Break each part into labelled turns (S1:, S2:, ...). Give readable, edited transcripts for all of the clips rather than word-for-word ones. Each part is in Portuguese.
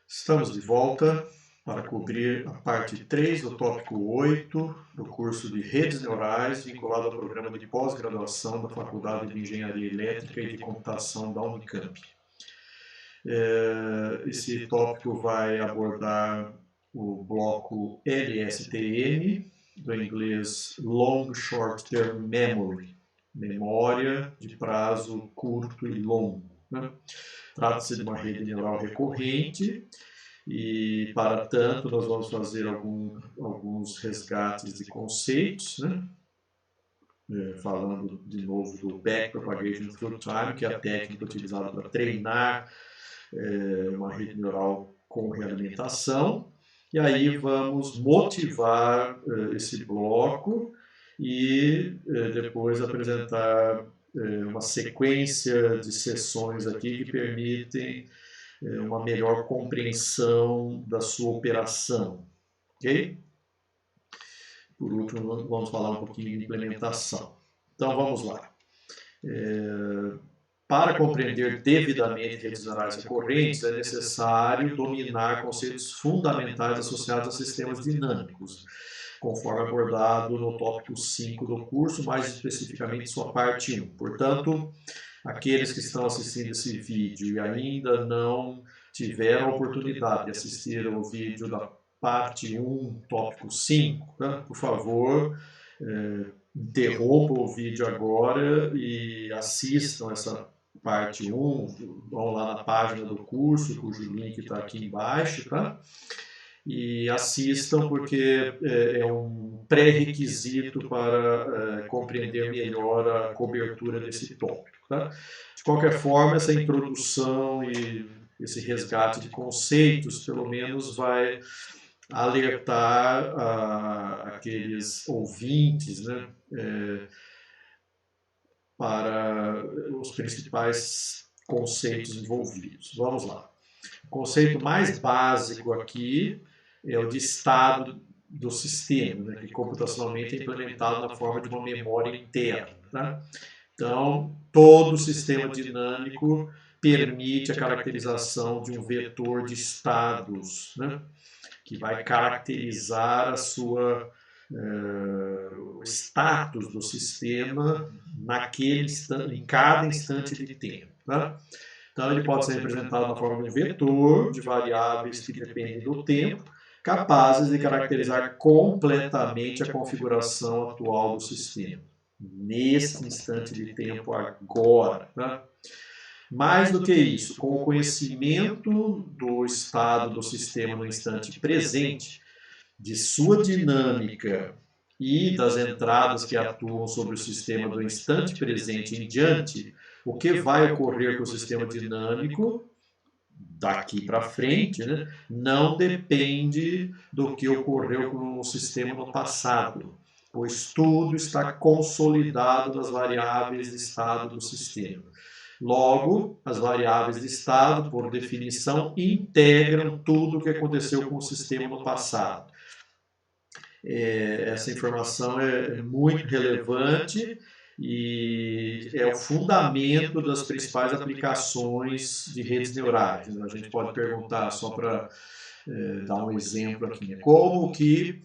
S1: Estamos de volta para cobrir a parte 3 do tópico 8 do curso de Redes Neurais, vinculado ao programa de pós-graduação da Faculdade de Engenharia Elétrica e de Computação da Unicamp. Esse tópico vai abordar o bloco LSTM, do inglês Long Short Term Memory, memória de prazo curto e longo, né? Trata-se de uma rede neural recorrente e, para tanto, nós vamos fazer alguns resgates de conceitos, né? Falando de novo do Backpropagation Through Time, que é a técnica utilizada para treinar uma rede neural com realimentação. E aí vamos motivar esse bloco e depois apresentar uma sequência de sessões aqui que permitem uma melhor compreensão da sua operação, ok? Por último, vamos falar um pouquinho de implementação. Então, vamos lá. Para compreender devidamente redes neurais recorrentes, é necessário dominar conceitos fundamentais associados a sistemas dinâmicos, conforme abordado no tópico 5 do curso, mais especificamente sua parte 1. Portanto, aqueles que estão assistindo esse vídeo e ainda não tiveram a oportunidade de assistir ao vídeo da parte 1, tópico 5, né? Por favor, interrompam o vídeo agora e assistam essa parte 1, vão lá na página do curso, cujo link está aqui embaixo, tá? E assistam porque é um pré-requisito para compreender melhor a cobertura desse tópico, tá? De qualquer forma, essa introdução e esse resgate de conceitos, pelo menos, vai alertar aqueles ouvintes, né, para os principais conceitos envolvidos. Vamos lá. O conceito mais básico aqui é o de estado do sistema, né, que computacionalmente é implementado na forma de uma memória interna. Tá? Então, todo sistema dinâmico permite a caracterização de um vetor de estados, né, que vai caracterizar o status do sistema em cada instante de tempo. Tá? Então, ele pode ser representado na forma de um vetor de variáveis que dependem do tempo, capazes de caracterizar completamente a configuração atual do sistema, nesse instante de tempo agora. Tá? Mais do que isso, com o conhecimento do estado do sistema no instante presente, de sua dinâmica e das entradas que atuam sobre o sistema do instante presente em diante, o que vai ocorrer com o sistema dinâmico daqui para frente, né, não depende do que ocorreu com o sistema no passado, pois tudo está consolidado nas variáveis de estado do sistema. Logo, as variáveis de estado, por definição, integram tudo o que aconteceu com o sistema no passado. Essa informação é muito relevante e é o fundamento das principais aplicações de redes neurais. A gente pode perguntar, só para dar um exemplo aqui, né? Como que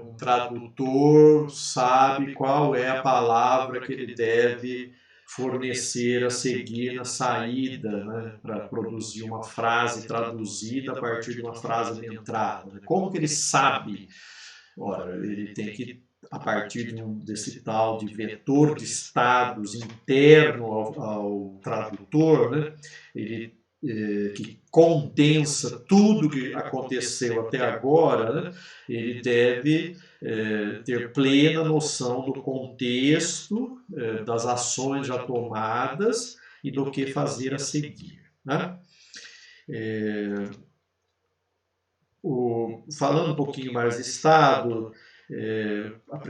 S1: um tradutor sabe qual é a palavra que ele deve fornecer a seguir na saída, né, para produzir uma frase traduzida a partir de uma frase de entrada. Né? Como que ele sabe? Ora, ele tem que, a partir desse tal de vetor de estados interno ao tradutor, né, ele que condensa tudo que aconteceu até agora, né, ele deve ter plena noção do contexto, das ações já tomadas e do que fazer a seguir. Né? Falando um pouquinho mais de estado,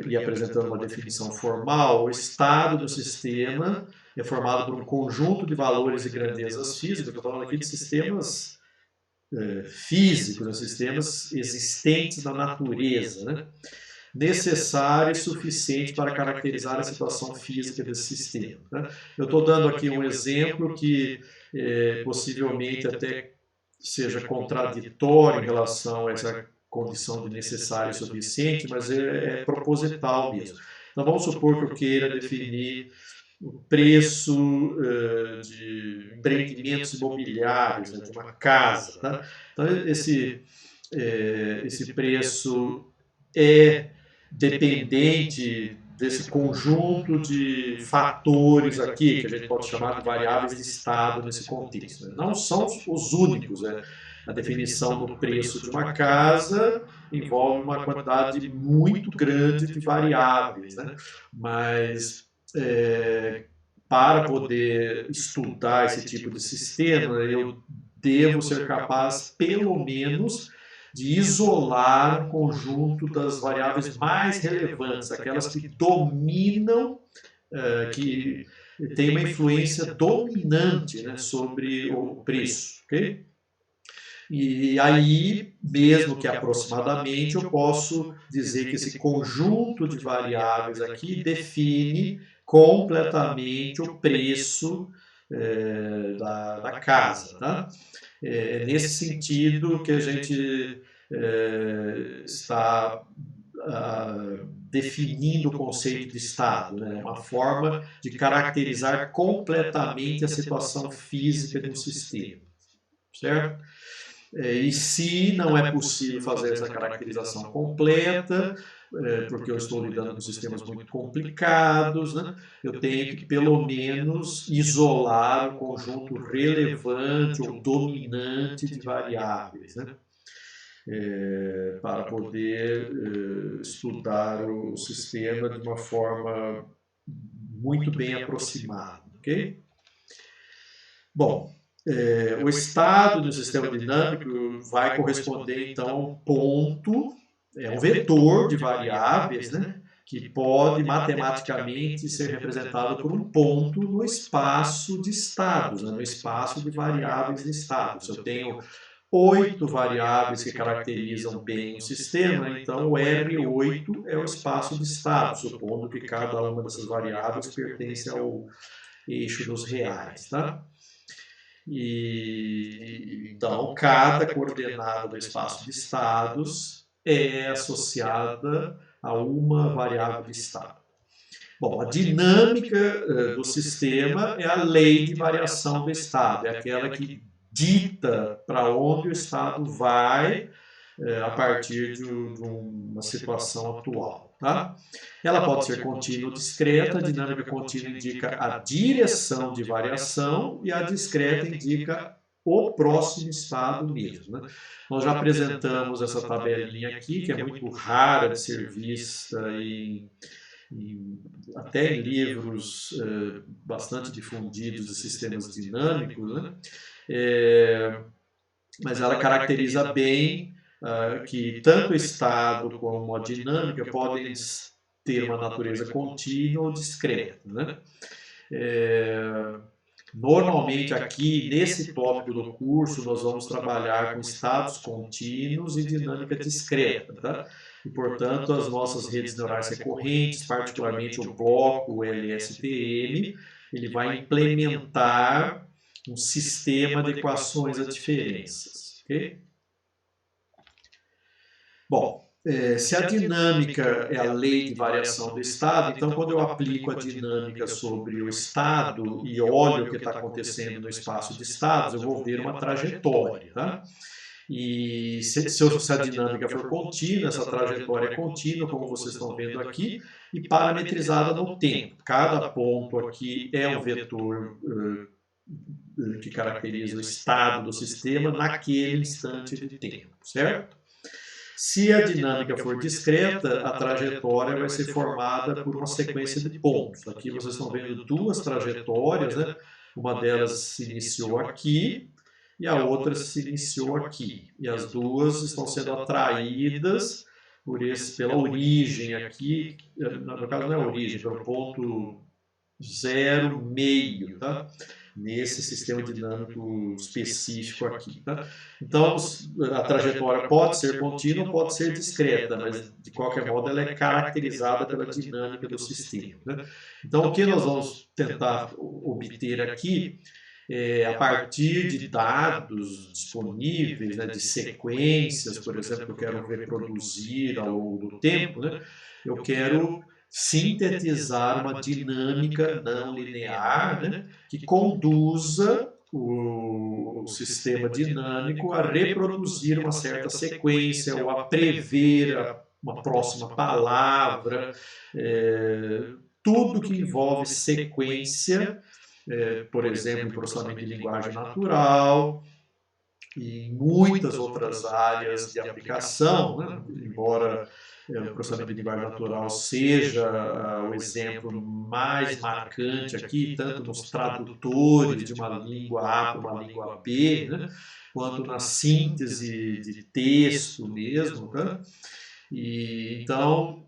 S1: e apresentando uma definição formal, o estado do sistema é formado por um conjunto de valores e grandezas físicas. Estou falando aqui de sistemas físicos, né, sistemas existentes na natureza, né, necessário e suficiente para caracterizar a situação física desse sistema. Né. Eu estou dando aqui um exemplo que possivelmente até seja contraditório em relação a essa condição de necessário e suficiente, mas é proposital mesmo. Então vamos supor que eu queira definir o preço de empreendimentos imobiliários, né, de uma casa. Tá? Então esse preço é dependente desse conjunto de fatores aqui, que a gente pode chamar de variáveis de estado nesse contexto. Não são os únicos. A definição do preço de uma casa envolve uma quantidade muito grande de variáveis, né? Mas para poder estudar esse tipo de sistema, eu devo ser capaz, pelo menos, de isolar um conjunto das variáveis mais relevantes, aquelas que dominam, que têm uma influência dominante, né, sobre o preço. Okay? E aí, mesmo que aproximadamente, eu posso dizer que esse conjunto de variáveis aqui define completamente o preço da casa. Tá? É nesse sentido que a gente está definindo o conceito de Estado, né? Uma forma de caracterizar completamente a situação física de um sistema, certo? E se não é possível fazer essa caracterização completa, porque eu estou lidando com sistemas muito complicados, né, eu tenho que pelo menos isolar um conjunto relevante ou dominante de variáveis, né, para poder estudar o sistema de uma forma muito bem aproximada. Okay? Bom, o estado do sistema dinâmico vai corresponder, então, a um ponto, um vetor de variáveis, né, que pode matematicamente ser representado por um ponto no espaço de estados, né, no espaço de variáveis de estados. Eu tenho 8 variáveis que caracterizam bem o sistema, então o R8 é o espaço de estados, supondo que cada uma dessas variáveis pertence ao eixo dos reais. Tá? Então, cada coordenada do espaço de estados é associada a uma variável de estado. Bom, a dinâmica do sistema é a lei de variação do estado, é aquela que dita para onde o estado vai a partir de uma situação atual. Tá? Ela pode ser contínua ou discreta, a dinâmica contínua indica a direção de variação e a discreta indica o próximo estado mesmo. Né? Nós já apresentamos essa tabelinha aqui, que é muito rara de ser vista até em livros bastante difundidos de sistemas dinâmicos, né? Mas ela caracteriza bem que tanto o estado como a dinâmica podem ter uma natureza contínua ou discreta. Né? Normalmente aqui, nesse tópico do curso, nós vamos trabalhar com estados contínuos e dinâmica discreta. Tá? E, portanto, as nossas redes neurais recorrentes, particularmente o bloco, o LSTM, ele vai implementar um sistema de equações a diferenças. Okay? Bom, se a dinâmica é a lei de variação do estado, então quando eu aplico a dinâmica sobre o estado e olho o que está acontecendo no espaço de estados, eu vou ver uma trajetória. Tá? E se a dinâmica for contínua, essa trajetória é contínua, como vocês estão vendo aqui, e parametrizada no tempo. Cada ponto aqui é um vetor que caracteriza o estado do sistema naquele instante de tempo, certo? Se a dinâmica for discreta, a trajetória vai ser formada por uma sequência de pontos. Aqui vocês estão vendo duas trajetórias, né? Uma delas se iniciou aqui e a outra se iniciou aqui. E as duas estão sendo atraídas pela origem aqui, no caso não é a origem, pelo ponto 0,5, tá? Nesse sistema dinâmico específico aqui. Tá? Então, a trajetória pode ser contínua, pode ser discreta, mas de qualquer modo ela é caracterizada pela dinâmica do sistema. Né? Então, o que nós vamos tentar obter aqui a partir de dados disponíveis, né, de sequências, por exemplo, que eu quero reproduzir ao longo do tempo, né, eu quero sintetizar uma dinâmica não linear, né, que conduza o sistema dinâmico a reproduzir uma certa sequência ou a prever uma próxima palavra, tudo que envolve sequência, por exemplo, em processamento de linguagem natural e em muitas outras áreas de aplicação, né? Embora o processamento de linguagem natural seja o exemplo mais marcante aqui, tanto nos tradutores de uma língua A para uma língua B, né? Quanto na síntese de texto mesmo, né? E, então,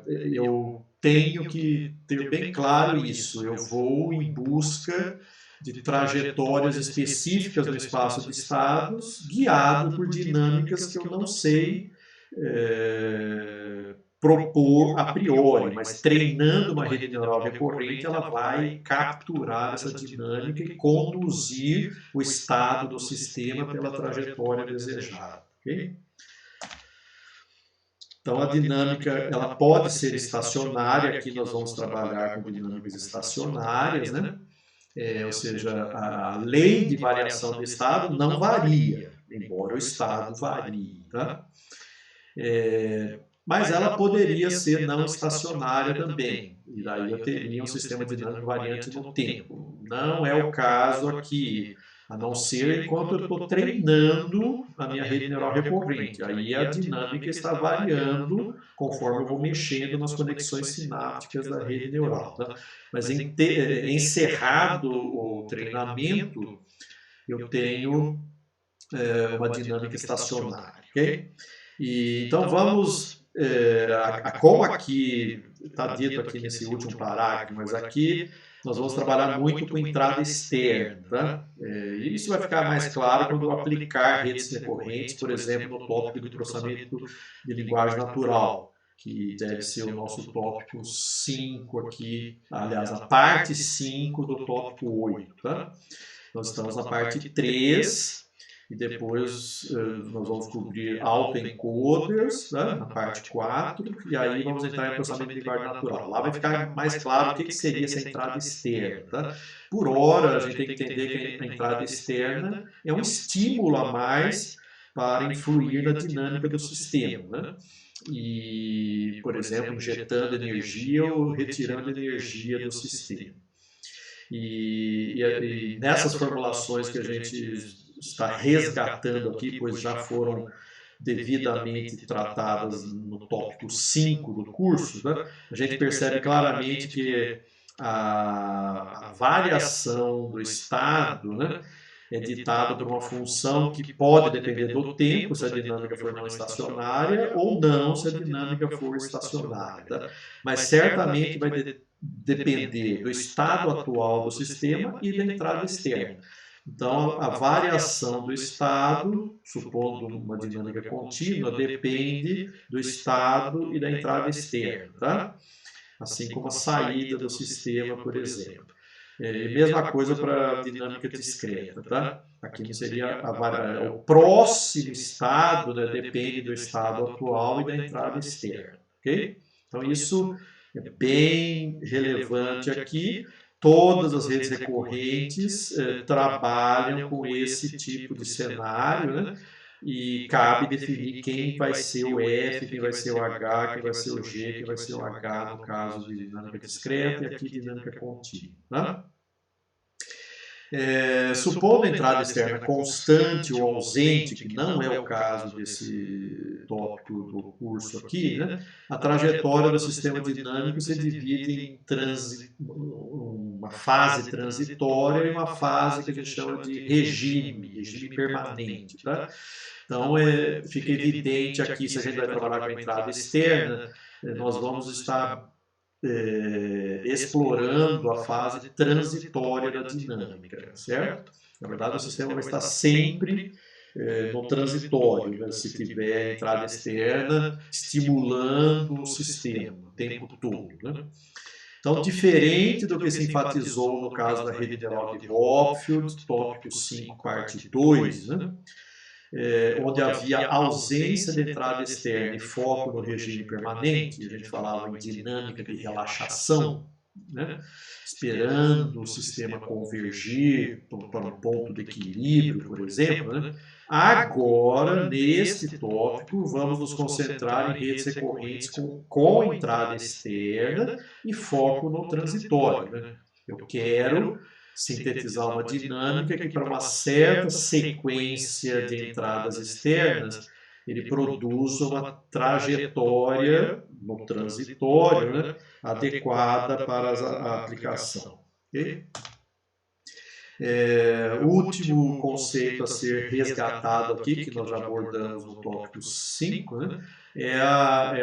S1: eu tenho que ter bem claro isso. Eu vou em busca de trajetórias específicas no espaço de estados, guiado por dinâmicas que eu não sei propor a priori, mas treinando uma rede neural recorrente, ela vai capturar essa dinâmica e conduzir o estado do sistema pela trajetória desejada. Okay? Então, a dinâmica ela pode ser estacionária, aqui nós vamos trabalhar com dinâmicas estacionárias, né? Ou seja, a lei de variação do estado não varia, embora o estado varie. Tá? Mas ela poderia ser não estacionária também, e daí eu teria um sistema dinâmico variante no tempo. Não é o caso aqui, a não ser enquanto eu estou treinando a minha rede neural recorrente. Aí a dinâmica está variando conforme eu vou mexendo nas conexões sinápticas da rede neural. Tá? Mas encerrado o treinamento, eu tenho uma dinâmica estacionária. Okay? Então vamos, como aqui está dito aqui nesse último parágrafo, mas aqui nós vamos trabalhar muito com entrada externa. Tá? E isso vai ficar mais claro quando eu aplicar redes recorrentes, por exemplo, no tópico do processamento de linguagem natural, que deve ser o nosso tópico 5 aqui, aliás, a parte 5 do tópico 8. Tá? Nós estamos na parte 3, e depois nós vamos cobrir autoencoders, né, na parte 4, e aí vamos entrar em processamento de linguagem natural. Lá vai ficar mais claro o que seria essa entrada externa. Tá? Por hora, a gente tem que entender que a entrada externa é um estímulo a mais para influir na dinâmica do sistema. Né? E, por exemplo, injetando energia ou retirando energia do sistema. E nessas formulações que a gente está resgatando aqui, pois já foram devidamente tratadas no tópico 5 do curso, né? A gente percebe claramente que a variação do estado, né, é ditada por uma função que pode depender do tempo, se a dinâmica for não estacionária, ou não, se a dinâmica for estacionária. Tá? Mas certamente vai depender do estado atual do sistema e da entrada externa. Então, a variação do estado, supondo uma dinâmica contínua, depende do estado e da entrada externa, tá? Assim como a saída do sistema, por exemplo. Mesma coisa para a dinâmica discreta, tá? Aqui não seria o próximo estado, né, depende do estado atual e da entrada externa, ok? Então, isso é bem relevante aqui. Todas as redes recorrentes trabalham com esse tipo de cenário, né? E cabe definir quem vai ser o F, quem vai ser o H, quem vai ser o G, quem vai ser o H no caso de dinâmica discreta e aqui dinâmica contínua. Né? Supondo a entrada externa constante ou ausente, que não é o caso desse tópico do curso aqui, né, a trajetória do sistema dinâmico se divide em uma fase transitória e uma fase que a gente chama de regime permanente. Tá? Então, fica evidente aqui, se a gente vai trabalhar com a entrada externa, nós vamos estar explorando a fase transitória da dinâmica, certo? Na verdade, o sistema vai estar sempre no transitório, né? Se tiver entrada externa estimulando o sistema o tempo todo. Né? Então, diferente do que se enfatizou no caso da rede neural de Hopfield, tópico 5, parte 2, né? Onde havia ausência de entrada externa e foco no regime permanente, a gente falava em dinâmica de relaxação, né? Esperando o sistema convergir para um ponto de equilíbrio, por exemplo. Né? Agora, neste tópico, vamos nos concentrar em redes recorrentes com entrada externa e foco no transitório. Né? Eu quero sintetizar uma dinâmica que, para uma certa sequência de entradas externas, ele produz uma trajetória no transitório, né, adequada para a aplicação. Okay? O último conceito a ser resgatado aqui, que nós já abordamos no tópico 5, né, é a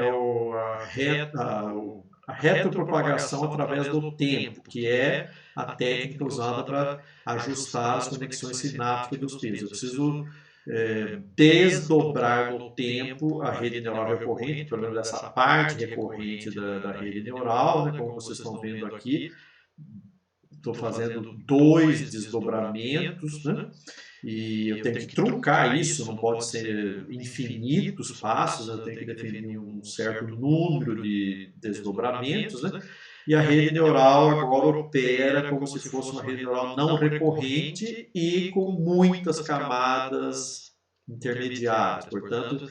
S1: retropropagação através do tempo, que é a técnica usada para ajustar as conexões sinápticas dos pesos. Eu preciso desdobrar no tempo a rede neural recorrente, pelo menos essa parte recorrente da rede neural, né, como vocês estão vendo aqui. Estou fazendo 2 desdobramentos, né? E eu tenho que truncar isso, não pode ser infinitos passos, eu tenho que definir um certo número de desdobramentos, né? E a rede neural agora opera como se fosse uma rede neural não recorrente e com muitas camadas intermediárias. Portanto,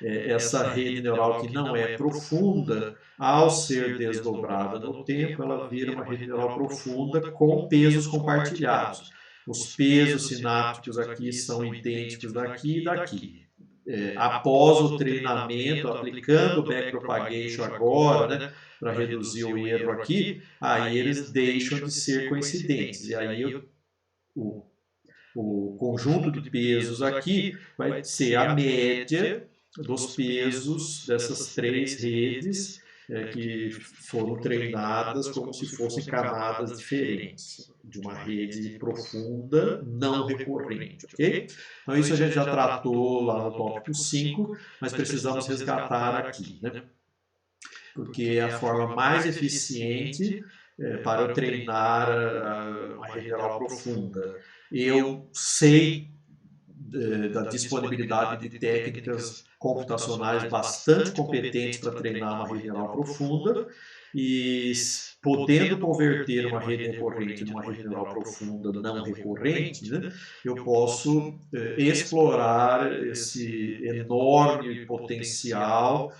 S1: essa rede neural que não é profunda, ao ser desdobrada no tempo, ela vira uma rede neural profunda com pesos compartilhados. Os pesos sinápticos aqui são idênticos daqui e daqui. Após o treinamento, aplicando o backpropagation agora, né, para reduzir o erro aqui, aí eles deixam de ser coincidentes. E aí o conjunto de pesos aqui vai ser a média dos pesos dessas 3 redes que foram treinadas como se fossem camadas diferentes de uma rede profunda não recorrente, ok? Então isso a gente já tratou lá no tópico 5, mas precisamos resgatar aqui, né? Porque é a forma mais eficiente para eu treinar uma rede neural profunda. Eu sei da disponibilidade de técnicas computacionais bastante competentes para treinar uma rede neural profunda e podendo converter uma rede recorrente numa rede neural profunda não recorrente, né, eu posso explorar esse enorme potencial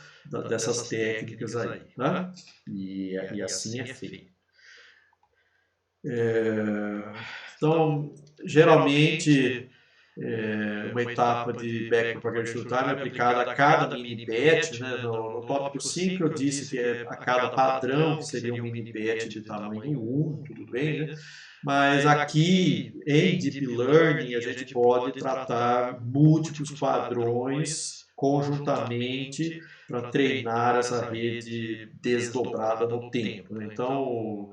S1: dessas técnicas aí, né? E assim é feito. Então, geralmente, uma etapa de backpropagation time é aplicada a cada mini-batch, né? No tópico 5 eu disse que é a cada padrão, que seria um mini-batch de tamanho 1, tudo bem, né? Mas aqui, em Deep Learning, a gente pode tratar múltiplos padrões conjuntamente para treinar essa rede desdobrada no tempo, né? Então,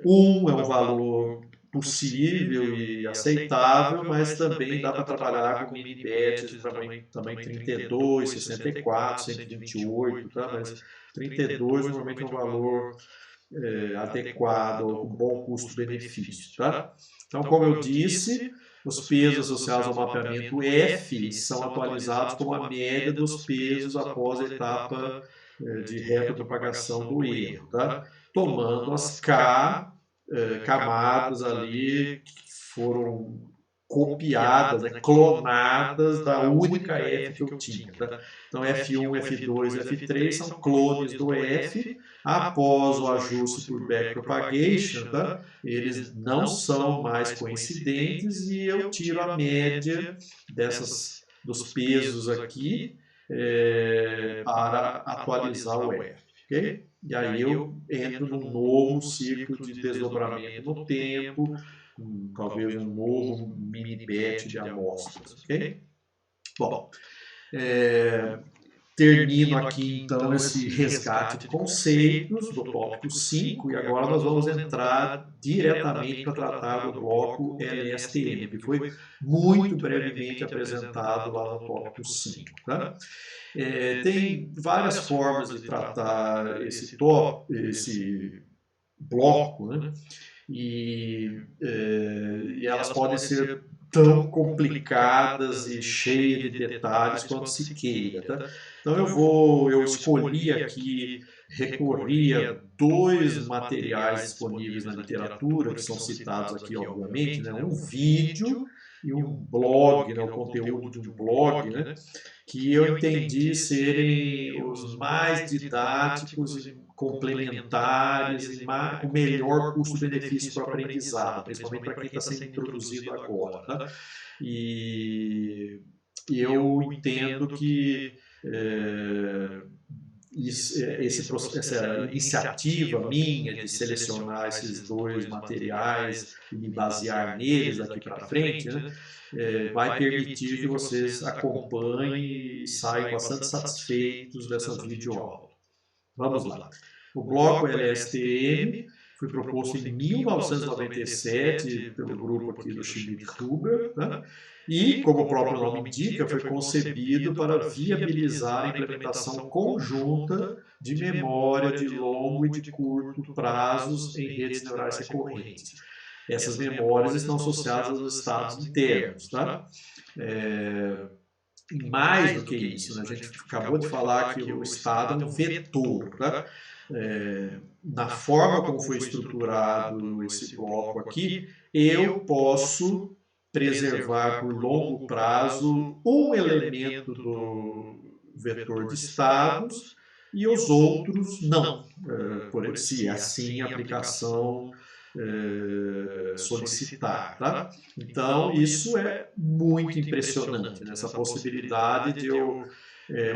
S1: 1 é um valor possível e aceitável, mas também dá para trabalhar com mini batches de tamanho 32, 64, 128, tá? Mas 32 normalmente é um valor adequado, com bom custo-benefício, tá? Então, como eu disse, os pesos associados ao mapeamento F são atualizados como a média dos pesos após a etapa de retropropagação do erro, tá? Tomando as camadas ali que foram copiadas, né, clonadas da única F que eu tinha. Tá? Então, F1, F2 e F3 são clones do F. Após o ajuste por backpropagation, tá? Eles não são mais coincidentes e eu tiro a média dos pesos aqui para atualizar o F. Okay? E aí eu entro num novo ciclo de desdobramento no tempo, talvez um novo mini-batch de amostras. Okay? Bom, termino aqui então esse resgate de conceitos do tópico 5 e agora nós vamos entrar diretamente para tratar do bloco LSTM, que foi muito brevemente apresentado lá no tópico 5. Tá? Tem várias formas de tratar esse bloco, né? E elas podem ser tão complicadas e cheias de detalhes quanto se queira. Tá? Então eu escolhi aqui, recorri a dois materiais disponíveis na literatura, que são citados aqui, obviamente, né? Um vídeo e um blog, né? O conteúdo de um blog, né? Que eu entendi serem os mais didáticos, complementares e com melhor custo-benefício para o aprendizado, principalmente para quem está sendo introduzido agora. Tá? E eu entendo que essa iniciativa minha de selecionar esses dois materiais e me basear neles daqui para frente, né, vai permitir que vocês acompanhem e saiam bastante satisfeitos dessa videoaula. Vamos lá. O bloco LSTM foi proposto em 1997 pelo grupo aqui do Schmidt-Huber, né? E, como o próprio nome indica, foi concebido para viabilizar a implementação conjunta de memória de longo e de curto prazos em redes neurais recorrentes. Essas memórias estão associadas aos estados internos, tá? E mais do que isso, né? A gente acabou de falar que o estado é um vetor, tá? Na forma como foi estruturado esse bloco aqui, eu posso preservar por longo prazo um elemento do vetor de estados e os outros não, se assim a aplicação solicitar. Tá? Então, isso é muito impressionante, né? Essa possibilidade de eu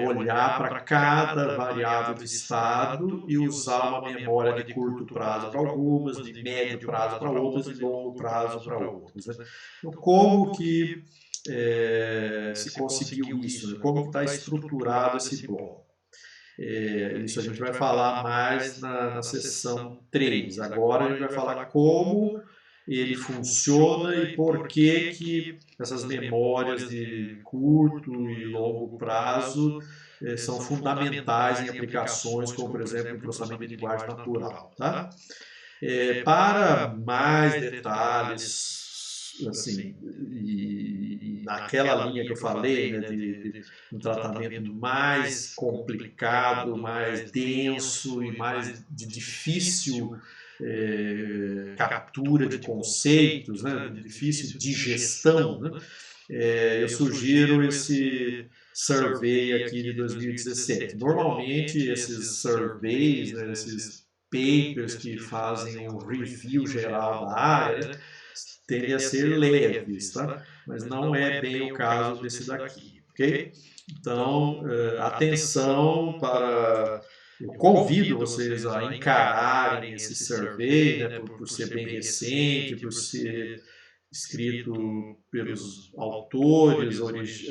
S1: olhar para cada variável de estado e usar uma memória de curto prazo para algumas, de médio prazo para outras e de longo prazo para outras. Né? Então, como que se conseguiu isso? Né? Como está estruturado esse bloco? Isso a gente vai falar mais na sessão 3. Agora a gente vai falar como ele funciona e por que essas memórias de curto e longo prazo são fundamentais em aplicações como, por exemplo, o processamento de linguagem natural. Tá? Para mais detalhes, assim, e naquela linha que eu falei, né, de um tratamento mais complicado, mais denso e mais de difícil captura de conceitos, né, de difícil digestão, né, eu sugiro esse survey aqui de 2017. Normalmente esses surveys, né, esses papers que fazem um review geral da área, né, tendem a ser leves, tá? Mas não é bem o caso desse daqui, ok? Então, atenção para... Eu convido vocês a encararem esse survey, né, por ser bem recente, por ser escrito pelos autores,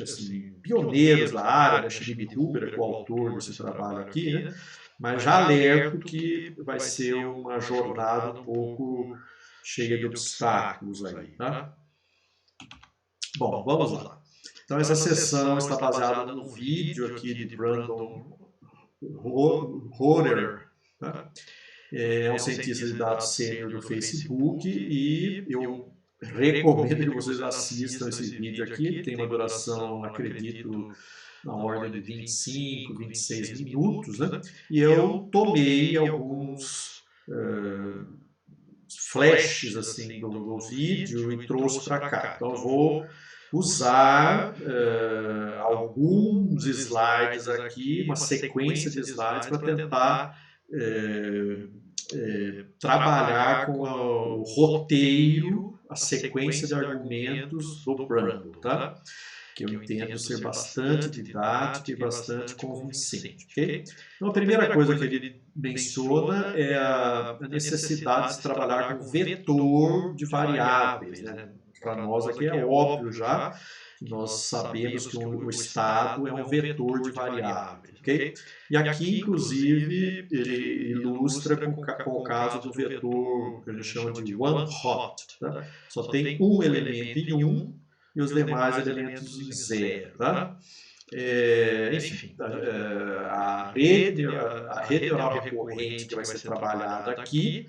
S1: assim, pioneiros da área, né, Schmidt-Huber é o autor desse trabalho aqui, né? Mas já alerto que vai ser uma jornada um pouco cheia de obstáculos aí, tá? Bom, vamos lá. Então essa sessão está baseada no vídeo aqui de Brandon Rohrer, tá? É um cientista de dados sênior do Facebook e eu recomendo que vocês assistam esse vídeo aqui. Ele tem uma duração, acredito, na ordem de 25, 26 minutos, né? E eu tomei alguns flashes assim, do vídeo e trouxe para cá. Então, eu vou usar alguns slides aqui, uma sequência de slides para tentar trabalhar com o roteiro, a sequência de argumentos do Brandon, tá? Que eu entendo ser bastante didático e bastante convincente. Okay? Então, a primeira coisa que ele menciona é a necessidade de se trabalhar com vetor de variáveis. Né? Para nós aqui é óbvio já, nós sabemos que o estado é um vetor de variáveis. Okay? E aqui, inclusive, ele ilustra com o caso do vetor que a gente chama de one hot. Tá? Só tem um elemento em 1 e os demais elementos em 0. Tá? Enfim, a rede neural recorrente que vai ser trabalhada aqui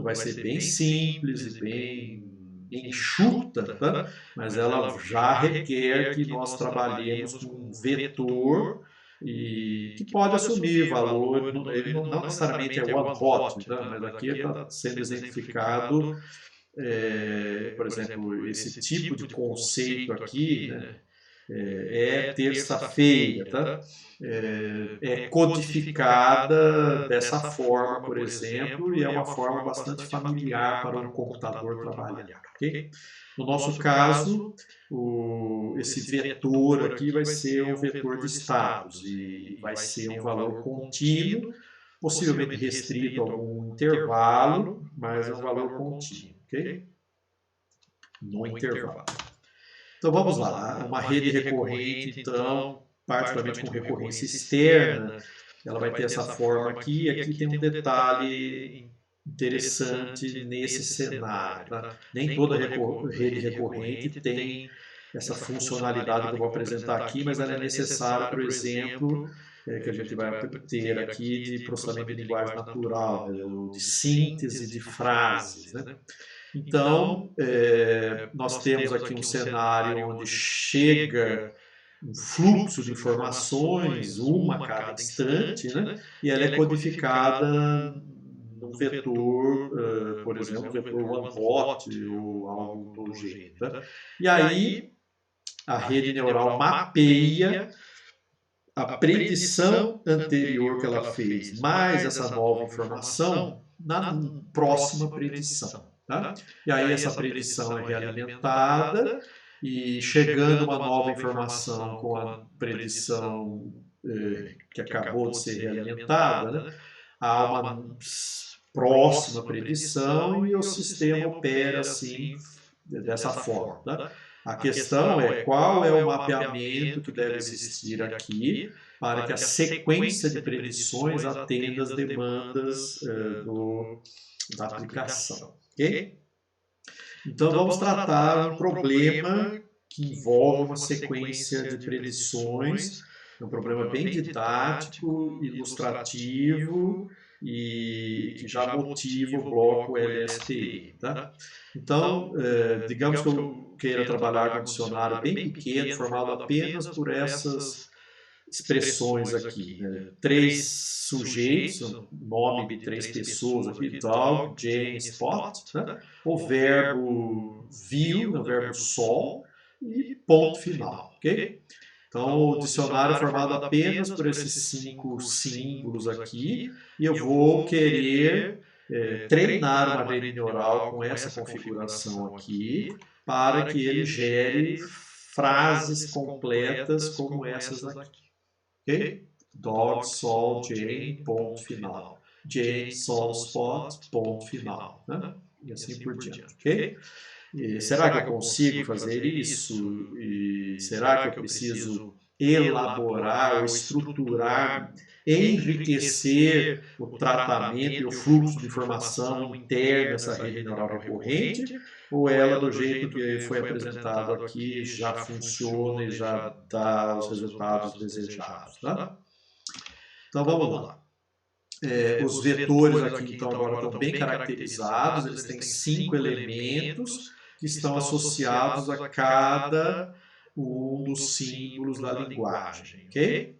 S1: vai ser bem simples e bem enxuta, tá? Mas ela já requer que nós trabalhemos com um vetor e que pode assumir valor, ele não necessariamente é one hot, tá? Mas aqui está sendo exemplificado, por exemplo, esse tipo de conceito aqui, né? É terça-feira, tá? É codificada dessa forma, por exemplo, e é uma forma bastante familiar para um computador trabalhar. Okay? No nosso caso, esse vetor aqui vai ser um vetor de estados e vai ser um valor contínuo, possivelmente restrito a algum intervalo, mas é um valor contínuo, ok? No intervalo. Então vamos lá, uma rede recorrente, então, particularmente com recorrência externa, ela vai ter essa forma aqui, e aqui tem um detalhe interessante nesse cenário. Tá? Nem toda rede recorrente tem essa funcionalidade que eu vou apresentar aqui, mas ela é necessária, por exemplo, que a gente vai ter aqui de processamento de linguagem natural, né, de síntese de frases, né? Então, nós temos aqui um cenário onde chega um fluxo de informações, uma a cada instante, né? E ela é codificada num vetor, por exemplo, um vetor one-hot ou algo do jeito. Tá? E aí, a rede neural mapeia a predição anterior que ela fez, mais essa nova informação na próxima predição. Tá? E aí essa predição é realimentada e chegando uma nova informação com a predição que acabou de ser realimentada, né? Há uma próxima predição e o sistema opera assim, dessa forma. Tá? A questão é qual é o mapeamento que deve existir aqui para que a sequência de predições atenda às demandas da aplicação. Okay? Então vamos tratar um problema que envolve uma sequência de predições, um problema bem didático, ilustrativo e que já motiva o bloco LSTM. Tá? Então, digamos que eu queira trabalhar com um dicionário bem pequeno, formado apenas por essas expressões aqui, né? 3 sujeitos, nome de 3 pessoas aqui, dog, Jane, Spot, né? O verbo viu, o verbo sol e ponto final, ok? Então o dicionário é formado apenas por esses 5 símbolos aqui e eu vou querer treinar uma rede neural com essa configuração aqui para que ele gere frases completas como essas aqui. Okay? Dog, sol, Jane, ponto final. Jane, sol, spot, ponto final. Né? E assim por diante. Okay? E será que eu consigo fazer isso? E será que eu preciso elaborar ou estruturar, enriquecer o tratamento e o fluxo de informação interno dessa rede neural recorrente? Ou ela, do jeito que foi apresentado aqui, já funciona e já dá os resultados desejados? Tá? Então vamos lá. Os vetores aqui então agora estão bem caracterizados, eles têm 5 elementos que estão associados a cada um dos símbolos da linguagem, ok?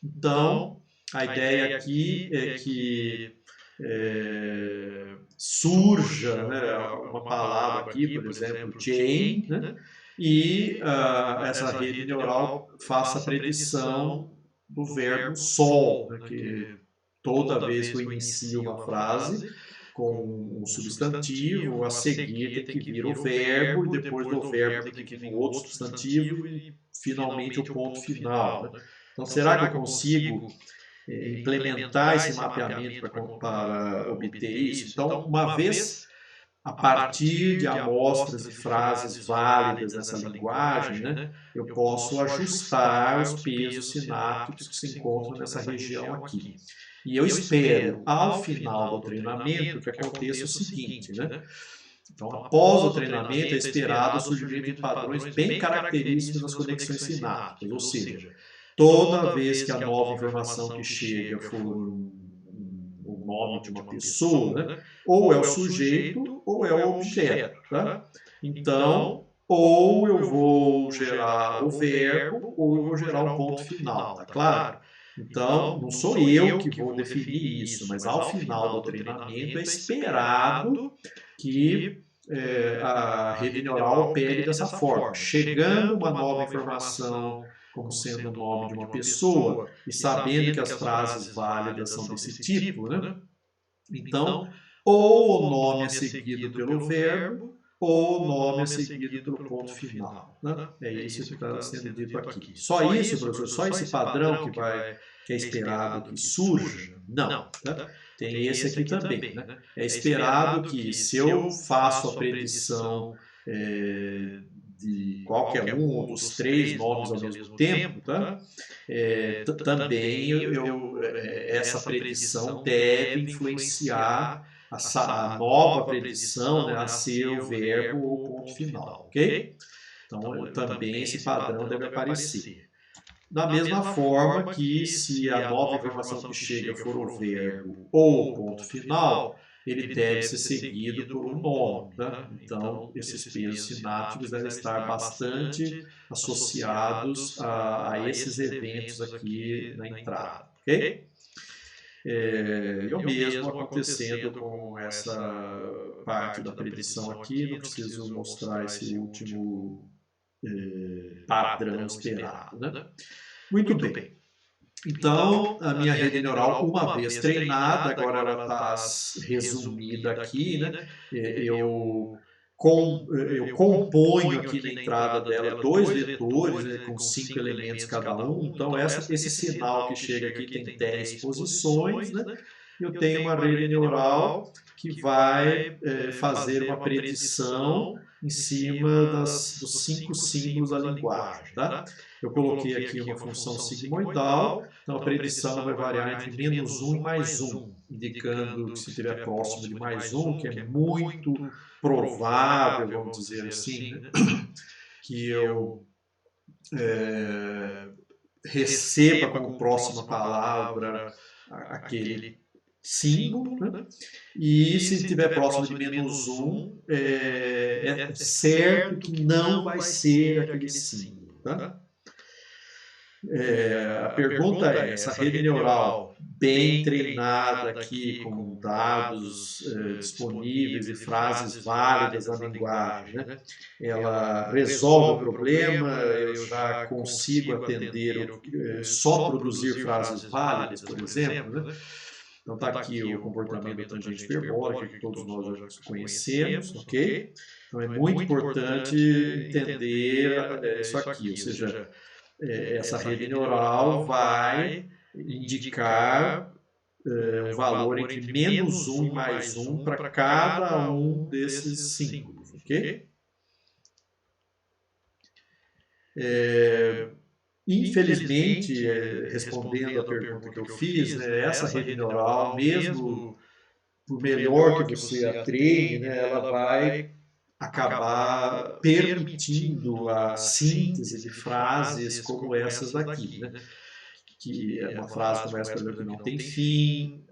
S1: Então, a ideia aqui é que surja, né, uma palavra aqui, por exemplo, Jane, né, e essa rede neural faça a predição do verbo sol, né, que toda vez que eu inicio uma frase com um substantivo, a seguir tem que vir o verbo, e depois do verbo tem que vir outro substantivo e finalmente o ponto final. Né? Então, será que eu consigo implementar esse mapeamento para obter isso? Então, uma vez a partir de amostras e frases válidas nessa linguagem, né, eu posso ajustar os pesos sinápticos que se encontram nessa região aqui. E eu espero, ao final do treinamento, que aconteça o seguinte, né? Então, após o treinamento, é esperado o surgimento de padrões bem característicos nas conexões sinápticas, ou seja, toda vez que a nova informação que chega for um nome de uma pessoa, né? Ou é o sujeito ou é o objeto. Tá? Então, ou eu vou gerar o verbo ou eu vou gerar um ponto final, tá claro? Então, não sou eu que vou definir isso, mas ao final do treinamento é esperado que a rede neural opere dessa forma. Chegando uma nova informação como sendo o nome de uma pessoa e sabendo que as frases válidas são desse tipo, né? Então, ou o nome é seguido pelo verbo, ou o nome é seguido pelo ponto final. Né? É isso que está sendo dito aqui. Só isso, professor? Só esse padrão que é esperado que surja? Não. Tá? Tem esse aqui também. Né? É esperado que, se eu faço a predição de qualquer um dos três nomes ao mesmo tempo, tá? Também essa predição deve influenciar a nova predição, né, a ser o verbo ou o ponto final, ok? Então, também esse padrão deve aparecer. Da mesma forma que, se a nova informação que chega for o verbo ou o ponto final, ele deve ser seguido por um nome. Tá? Então, esses pesos sinápticos devem estar bastante associados a esses eventos aqui na entrada, ok? E o mesmo acontecendo com essa parte da predição aqui, não preciso mostrar esse último padrão esperado, né? Muito bem. Então, a minha rede neural, uma vez treinada, agora ela está resumida aqui, né? Eu componho aqui na entrada dela dois vetores, né, com 5 elementos cada um. Então, esse sinal que chega aqui tem 10 posições, né? Eu tenho uma rede neural que vai fazer uma predição em cima dos 5 símbolos da linguagem. Tá? Eu coloquei aqui uma função sigmoidal, então a predição vai variar entre -1 e +1, indicando que, se estiver próximo de +1, que é muito provável, vamos dizer assim, né, que eu receba como próxima palavra aquele símbolo, né? E se estiver próximo de -1, é certo que não vai ser aquele símbolo. Tá? A pergunta é, essa rede neural bem treinada aqui, com dados disponíveis e frases válidas na linguagem, né? Ela resolve o problema? Eu já consigo atender, só produzir frases válidas, por exemplo, né? Então está aqui o comportamento da tangente hiperbólica, que todos nós já conhecemos, ok? Então é muito importante entender isso aqui, ou seja, essa rede neural vai indicar um valor entre -1 e +1 para cada um desses símbolos, ok? Infelizmente, respondendo à pergunta que eu fiz, né, essa rede neural, mesmo por melhor que você a treine, né, ela vai acabar permitindo a síntese de frases como essas daqui, né? Que é uma frase como essa, por exemplo, que não tem fim,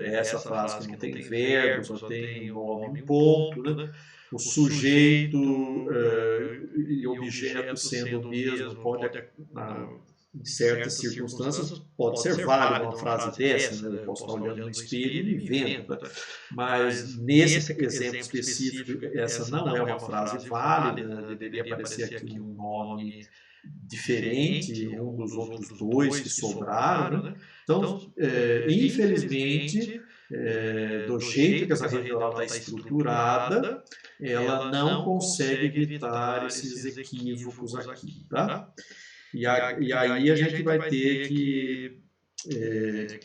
S1: essa frase que não tem verbo, só tem nome e ponto, né? O sujeito e objeto sendo o mesmo, em certas circunstâncias, pode ser válido uma frase dessa, né? Eu posso estar olhando no espelho e me vendo, tá? Mas nesse exemplo específico, essa não é uma frase válida, né? Deveria aparecer aqui um nome diferente, um dos outros dois que sobraram, né? Então, infelizmente, do jeito que essa rede neural está estruturada, ela não consegue evitar esses equívocos aqui, tá? E aí a gente vai ter que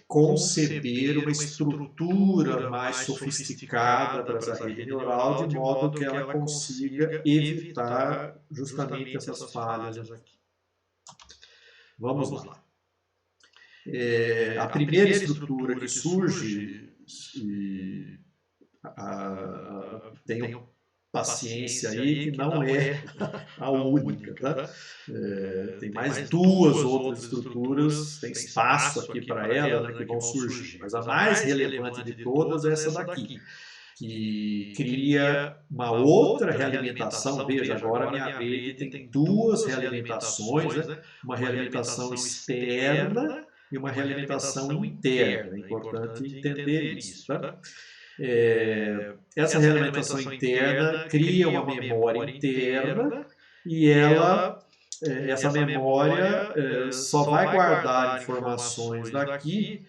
S1: conceber uma estrutura mais sofisticada para essa rede neural, de modo que ela consiga evitar justamente essas falhas aqui. Vamos lá. A primeira estrutura que surge tem paciência aí, que não é a única, tá? Tem mais duas outras estruturas, tem espaço aqui para ela, né, que vão surgir, mas a mais relevante de todas é essa daqui, que cria uma outra realimentação. Veja, agora a minha rede tem duas realimentações, né? Uma realimentação externa e uma realimentação interna. É importante entender isso, tá? Essa realimentação interna cria uma memória interna e essa memória só vai guardar informações daqui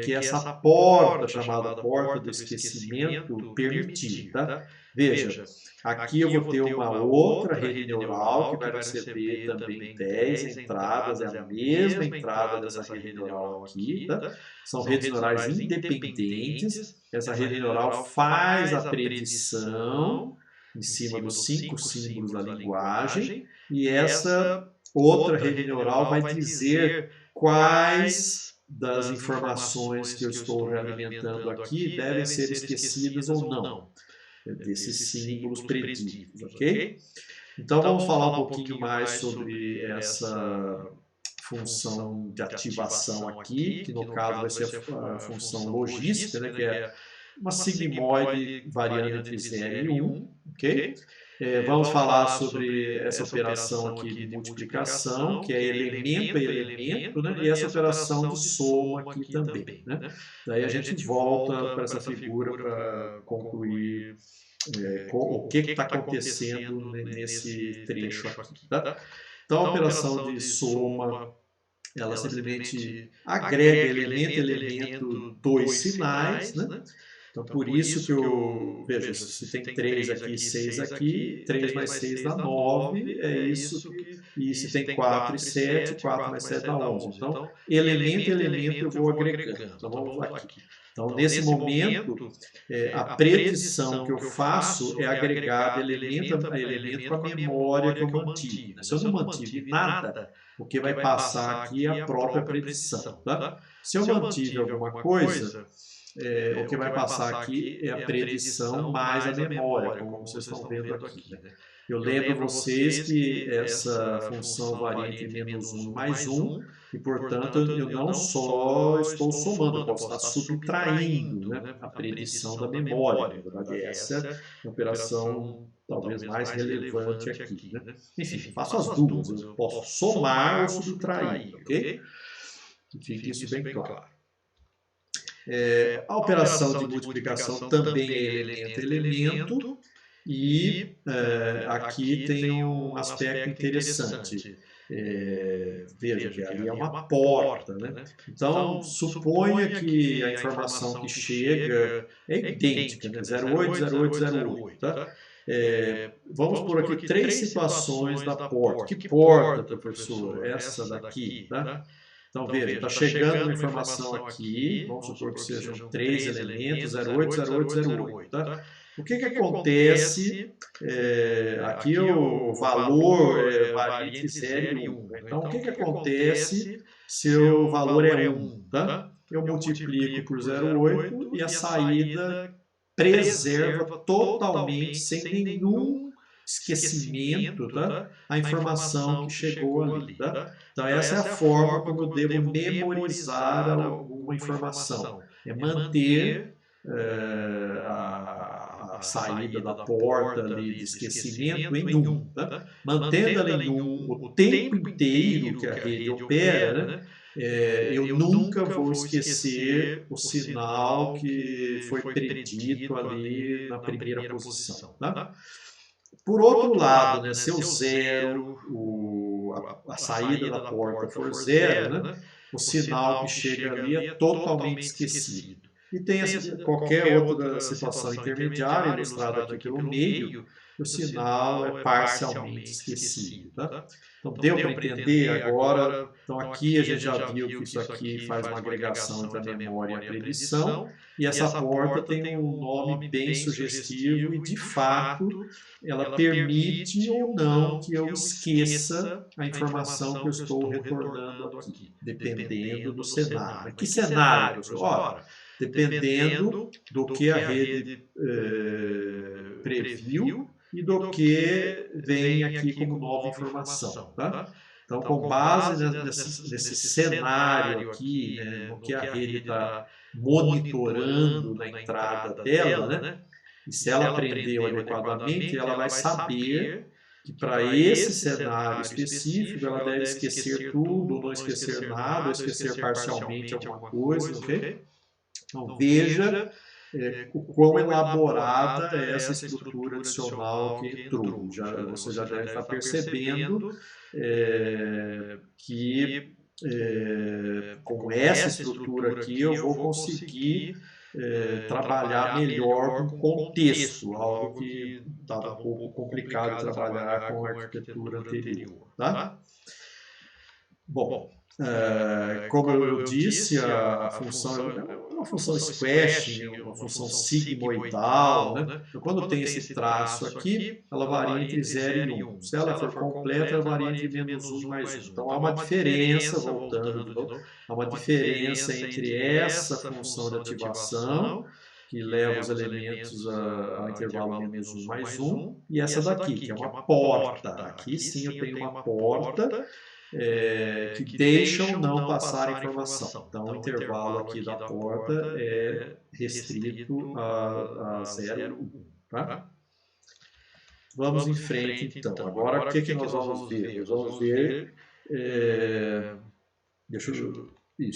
S1: que essa porta, chamada porta do esquecimento, permitir. Tá? Veja, aqui eu vou ter uma outra rede neural que vai receber também 10 entradas, é a mesma entrada dessa rede neural aqui. Tá? São redes neurais independentes. Essa rede neural faz a predição em cima dos 5 símbolos da linguagem e essa outra rede neural vai dizer quais das informações que eu estou alimentando aqui devem ser esquecidas ou não, desses símbolos preditos, ok? Então vamos falar um pouquinho mais sobre essa função de ativação aqui, que no caso vai ser a função logística, né, que é uma sigmoide variando entre 0 e 1, ok? Vamos falar sobre essa operação aqui de multiplicação, que é elemento a elemento, né? E essa operação de soma aqui também, né? Daí a gente volta para essa figura para concluir o que está acontecendo nesse trecho aqui, tá? Então a operação de soma, ela simplesmente agrega elemento a elemento dois sinais, né? Então, por isso que eu, veja, se tem 3 aqui e 6 aqui, 3 mais 6 dá 9, é isso que, e se tem 4 e 7, 4 mais 7 dá 11. Então, elemento a elemento eu vou agregando. Então, vamos aqui. Então, nesse momento, a predição que eu faço é agregar elemento a elemento com a memória que eu mantive. Se eu não mantive nada, o que vai passar aqui é a própria predição. Tá? Se eu mantive alguma coisa, o que vai passar aqui é a predição mais a memória, como vocês estão vendo aqui. Né? Eu lembro vocês que essa função varia entre menos 1 e mais 1, e, portanto, eu não só estou somando, eu posso estar subtraindo, né, a predição da memória. Na verdade, essa é a operação talvez mais relevante aqui. Né? Enfim, faço as duas, eu posso somar ou subtrair, ok? Que fique isso bem claro. A operação de multiplicação também é elemento a elemento, e aqui tem um aspecto interessante. Veja que ali é uma porta, né? Então, suponha que a informação que chega é idêntica, né? 08, 08, 08, tá? Vamos por aqui 3 situações da porta. Que porta, professor? Essa daqui, tá? Então, veja, está chegando uma informação aqui, vamos supor que sejam 3 elementos, 08, 08, 08. Tá? O que acontece? Aqui o valor varia entre 0 e 1. Então, o que acontece se o valor é 1? Tá? Eu multiplico por 0,8 e a saída preserva totalmente, sem nenhum esquecimento, tá? A informação que chegou ali. Tá? Então, essa é a forma como eu devo memorizar alguma informação. É manter a saída da porta ali de esquecimento em 1. Tá? Mantendo ela em 1 o tempo inteiro que a rede opera, né? Eu nunca vou esquecer o sinal que foi predito ali na primeira posição. Tá? Por outro lado, né, se o zero, a saída da porta for 0, né, o sinal que chega ali é totalmente esquecido. E tem qualquer outra situação intermediária, ilustrada aqui pelo meio, o sinal é parcialmente esquecido. Tá? Então, deu para entender agora? Então, aqui a gente já viu que isso aqui faz uma agregação entre a memória e a predição, e essa porta tem um nome bem sugestivo e, de fato, ela permite ou não que eu esqueça a informação que eu estou retornando aqui, dependendo do cenário. Que cenário, professor? Ora, dependendo do que a rede previu e do que vem aqui como nova informação. Tá? Então, com base nesse cenário aqui, né, no que a rede está monitorando na entrada dela, né, e se ela aprendeu adequadamente, ela vai saber que para esse cenário específico ela deve esquecer tudo, ou não esquecer nada, ou esquecer parcialmente alguma coisa, ok? Então veja o quão elaborada é essa estrutura adicional que entrou. Você já deve estar percebendo que com essa estrutura aqui eu vou conseguir trabalhar melhor com contexto, algo que estava um pouco complicado de trabalhar com a arquitetura anterior. Tá? Bom, como eu disse, a função é uma função squash, uma função sigmoidal. Né? Então, quando tem esse traço aqui, ela varia entre 0 e 1. Se ela for completa, ela varia entre menos 1 e mais 1. Então, há uma diferença, voltando de novo, há uma diferença entre essa função de ativação, que leva os elementos ao intervalo menos 1 mais 1, e essa daqui, que é uma porta. Aqui sim eu tenho uma porta que deixam não passar a informação. Então, o intervalo aqui da porta é restrito a 0 e 1. Tá? Vamos em frente, então. Agora, o que nós vamos ver? Nós vamos ver...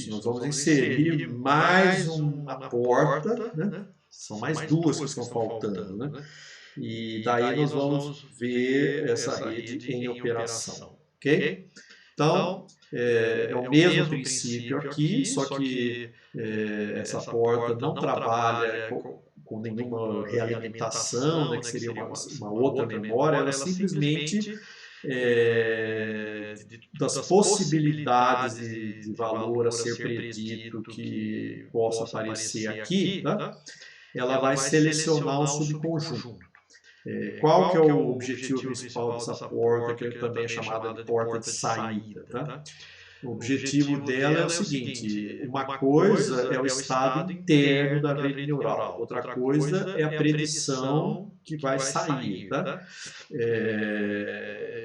S1: nós vamos inserir mais uma porta, né? São mais duas que estão faltando, né? E daí nós vamos ver essa rede em operação, ok? Então, é o mesmo princípio aqui, só que essa porta não trabalha com nenhuma realimentação, né, que seria uma outra memória, ela simplesmente das possibilidades de valor a ser predito que possa aparecer aqui, tá? Ela vai selecionar um subconjunto. Qual que é o objetivo principal dessa porta, que também é chamada de porta de saída? Tá? O objetivo dela é o seguinte: uma coisa é o estado interno da rede neural, outra coisa é a predição que vai sair. Tá?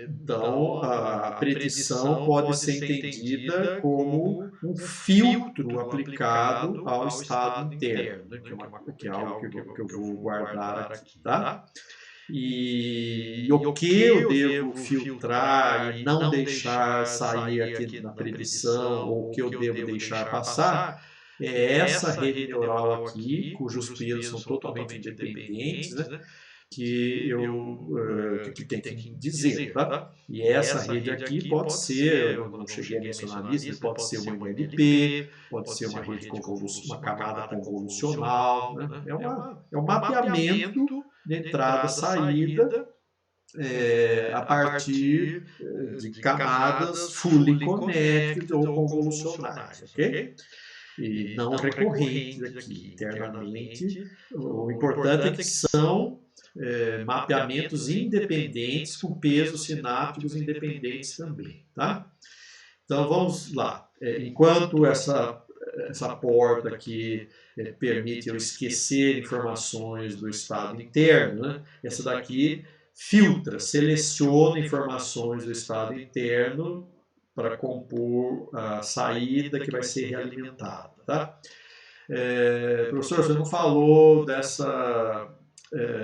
S1: Então, a predição pode ser entendida como um filtro aplicado ao estado interno, né? que é algo que eu vou guardar aqui. Tá? E o que eu devo filtrar e não deixar sair aqui na predição, ou o que eu devo deixar passar, é essa rede neural aqui, cujos pesos são totalmente independentes, né, que tem que dizer. Tá? E essa rede aqui pode ser, eu não cheguei a mencionar isso, pode ser uma MLP, pode ser uma rede uma camada convolucional, né? É um mapeamento de entrada e saída a partir de camadas fully connected ou convolucionais, ok? E não recorrentes aqui, internamente. O importante é que são mapeamentos independentes com pesos sinápticos independentes também, tá? Então vamos lá. Enquanto essa porta aqui permite eu esquecer informações do estado interno, né? Essa daqui filtra, seleciona informações do estado interno para compor a saída que vai ser realimentada. Tá? Professor, você não falou dessa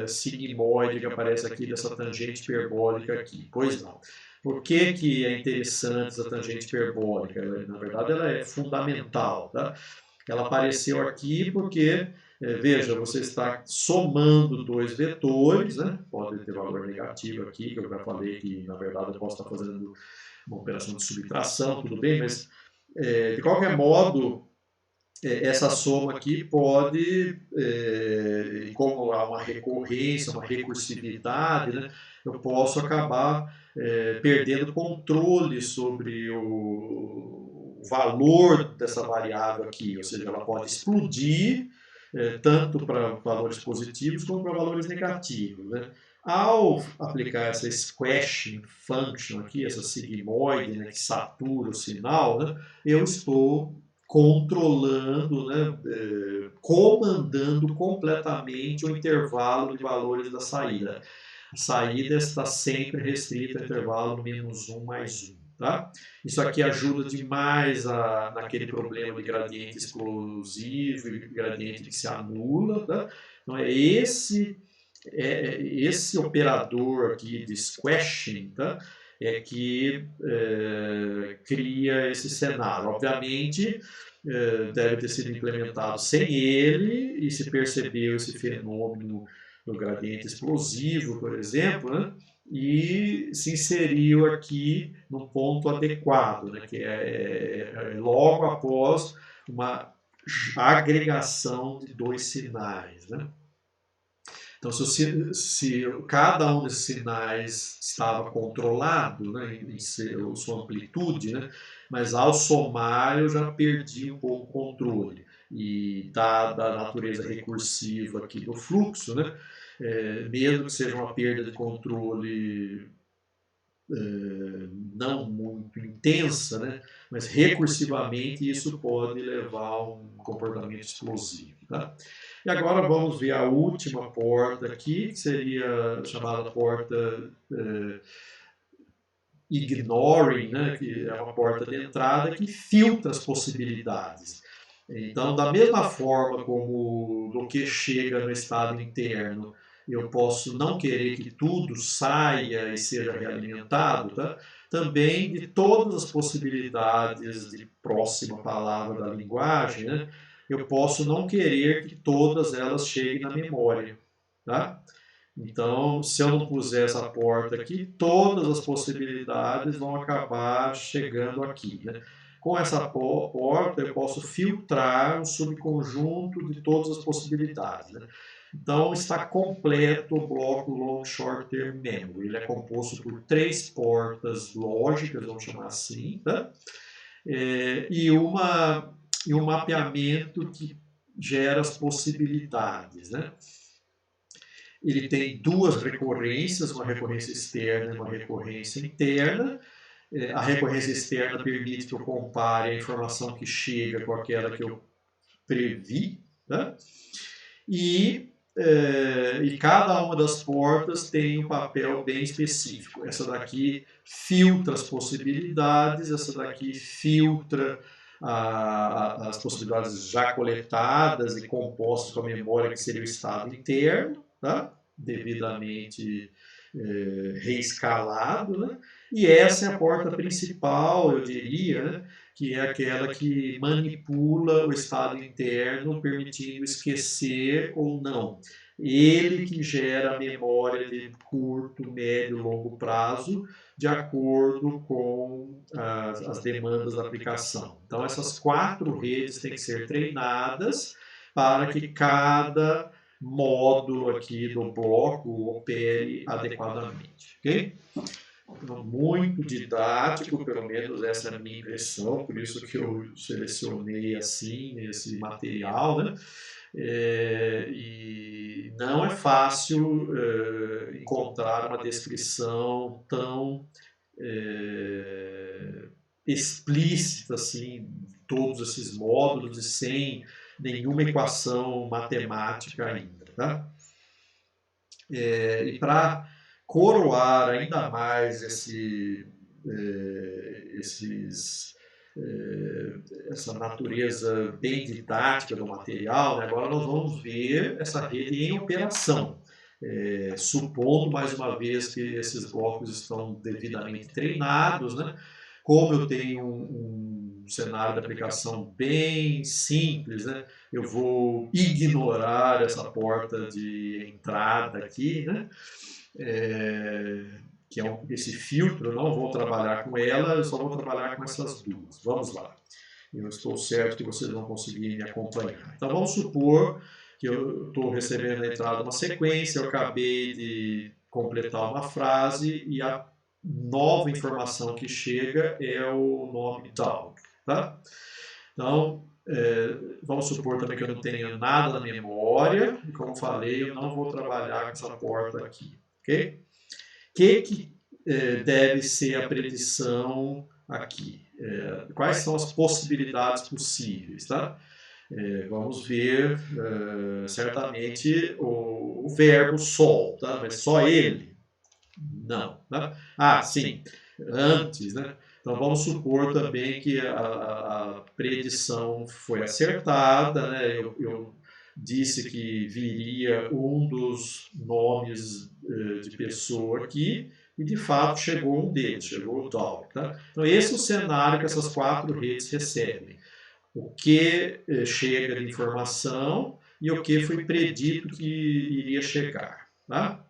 S1: sigmoide que aparece aqui, dessa tangente hiperbólica aqui. Pois não. Por que é interessante essa tangente hiperbólica? Na verdade, ela é fundamental. Tá? Ela apareceu aqui porque, veja, você está somando dois vetores, né? Pode ter valor negativo aqui, que eu já falei que, na verdade, eu posso estar fazendo uma operação de subtração, tudo bem, mas, de qualquer modo, essa soma aqui pode, como há uma recorrência, uma recursividade, né, eu posso acabar perdendo controle sobre o valor dessa variável aqui, ou seja, ela pode explodir tanto para valores positivos como para valores negativos. Né? Ao aplicar essa squashing function aqui, essa sigmoide, né, que satura o sinal, né, eu estou controlando, né, comandando completamente o intervalo de valores da saída. a saída está sempre restrita ao intervalo -1 mais 1. Tá? Isso aqui ajuda demais naquele problema de gradiente explosivo e gradiente que se anula. Tá? Então é esse operador aqui de squashing, tá? Que cria esse cenário. Obviamente, deve ter sido implementado sem ele, e se percebeu esse fenômeno no gradiente explosivo, por exemplo, né? E se inseriu aqui no ponto adequado, né? Que é logo após uma agregação de dois sinais, né? Então, se cada um desses sinais estava controlado, né, em sua amplitude, né, mas ao somar eu já perdi um pouco o controle. E dada a natureza recursiva aqui do fluxo, né, mesmo que seja uma perda de controle não muito intensa, né, mas recursivamente isso pode levar a um comportamento explosivo. Tá? E agora vamos ver a última porta aqui, que seria chamada porta ignoring, né, que é uma porta de entrada que filtra as possibilidades. Então, da mesma forma como do que chega no estado interno, eu posso não querer que tudo saia e seja realimentado, tá? Também de todas as possibilidades de próxima palavra da linguagem, né? Eu posso não querer que todas elas cheguem na memória. Tá? Então, se eu não puser essa porta aqui, todas as possibilidades vão acabar chegando aqui. Né? Com essa porta, eu posso filtrar um subconjunto de todas as possibilidades. Né? Então, está completo o bloco Long Short Term Memory. Ele é composto por 3 portas lógicas, vamos chamar assim, tá? E um mapeamento que gera as possibilidades. Né? Ele tem 2 recorrências, uma recorrência externa e uma recorrência interna. A recorrência externa permite que eu compare a informação que chega com aquela que eu previ. Né? E cada uma das portas tem um papel bem específico. Essa daqui filtra as possibilidades, essa daqui filtra as possibilidades já coletadas e compostas com a memória, que seria o estado interno, tá? Devidamente reescalado. Né? E essa é a porta principal, eu diria, né? Que é aquela que manipula o estado interno, permitindo esquecer ou não. Ele que gera a memória de curto, médio e longo prazo, de acordo com as demandas da aplicação. Então, essas 4 redes têm que ser treinadas para que cada módulo aqui do bloco opere adequadamente. Ok? Então, muito didático, pelo menos essa é a minha impressão, por isso que eu selecionei assim esse material, né? E não é fácil encontrar uma descrição tão explícita assim, de todos esses módulos e sem nenhuma equação matemática ainda. Tá? E para coroar ainda mais essa natureza bem didática do material, né? Agora nós vamos ver essa rede em operação, supondo mais uma vez que esses blocos estão devidamente treinados, né? Como eu tenho um cenário de aplicação bem simples, né? Eu vou ignorar essa porta de entrada aqui, né? Que é esse filtro, eu não vou trabalhar com ela, eu só vou trabalhar com essas 2. Vamos lá. Eu estou certo que vocês vão conseguir me acompanhar. Então vamos supor que eu estou recebendo na entrada uma sequência, eu acabei de completar uma frase e a nova informação que chega é o nome dog. Tá? Então, vamos supor também que eu não tenho nada na memória, e como falei, eu não vou trabalhar com essa porta aqui. Ok? O que deve ser a predição aqui? Quais são as possibilidades possíveis? Tá? Vamos ver certamente o verbo sol, tá? Mas só ele. Não. Tá? Ah, sim, antes, né? Então vamos supor também que a predição foi acertada, né? Eu disse que viria um dos nomes de pessoa aqui, e de fato chegou um deles, chegou o Dog. Tá? Então esse é o cenário que essas 4 redes recebem. O que chega de informação e o que foi predito que iria chegar. Tá?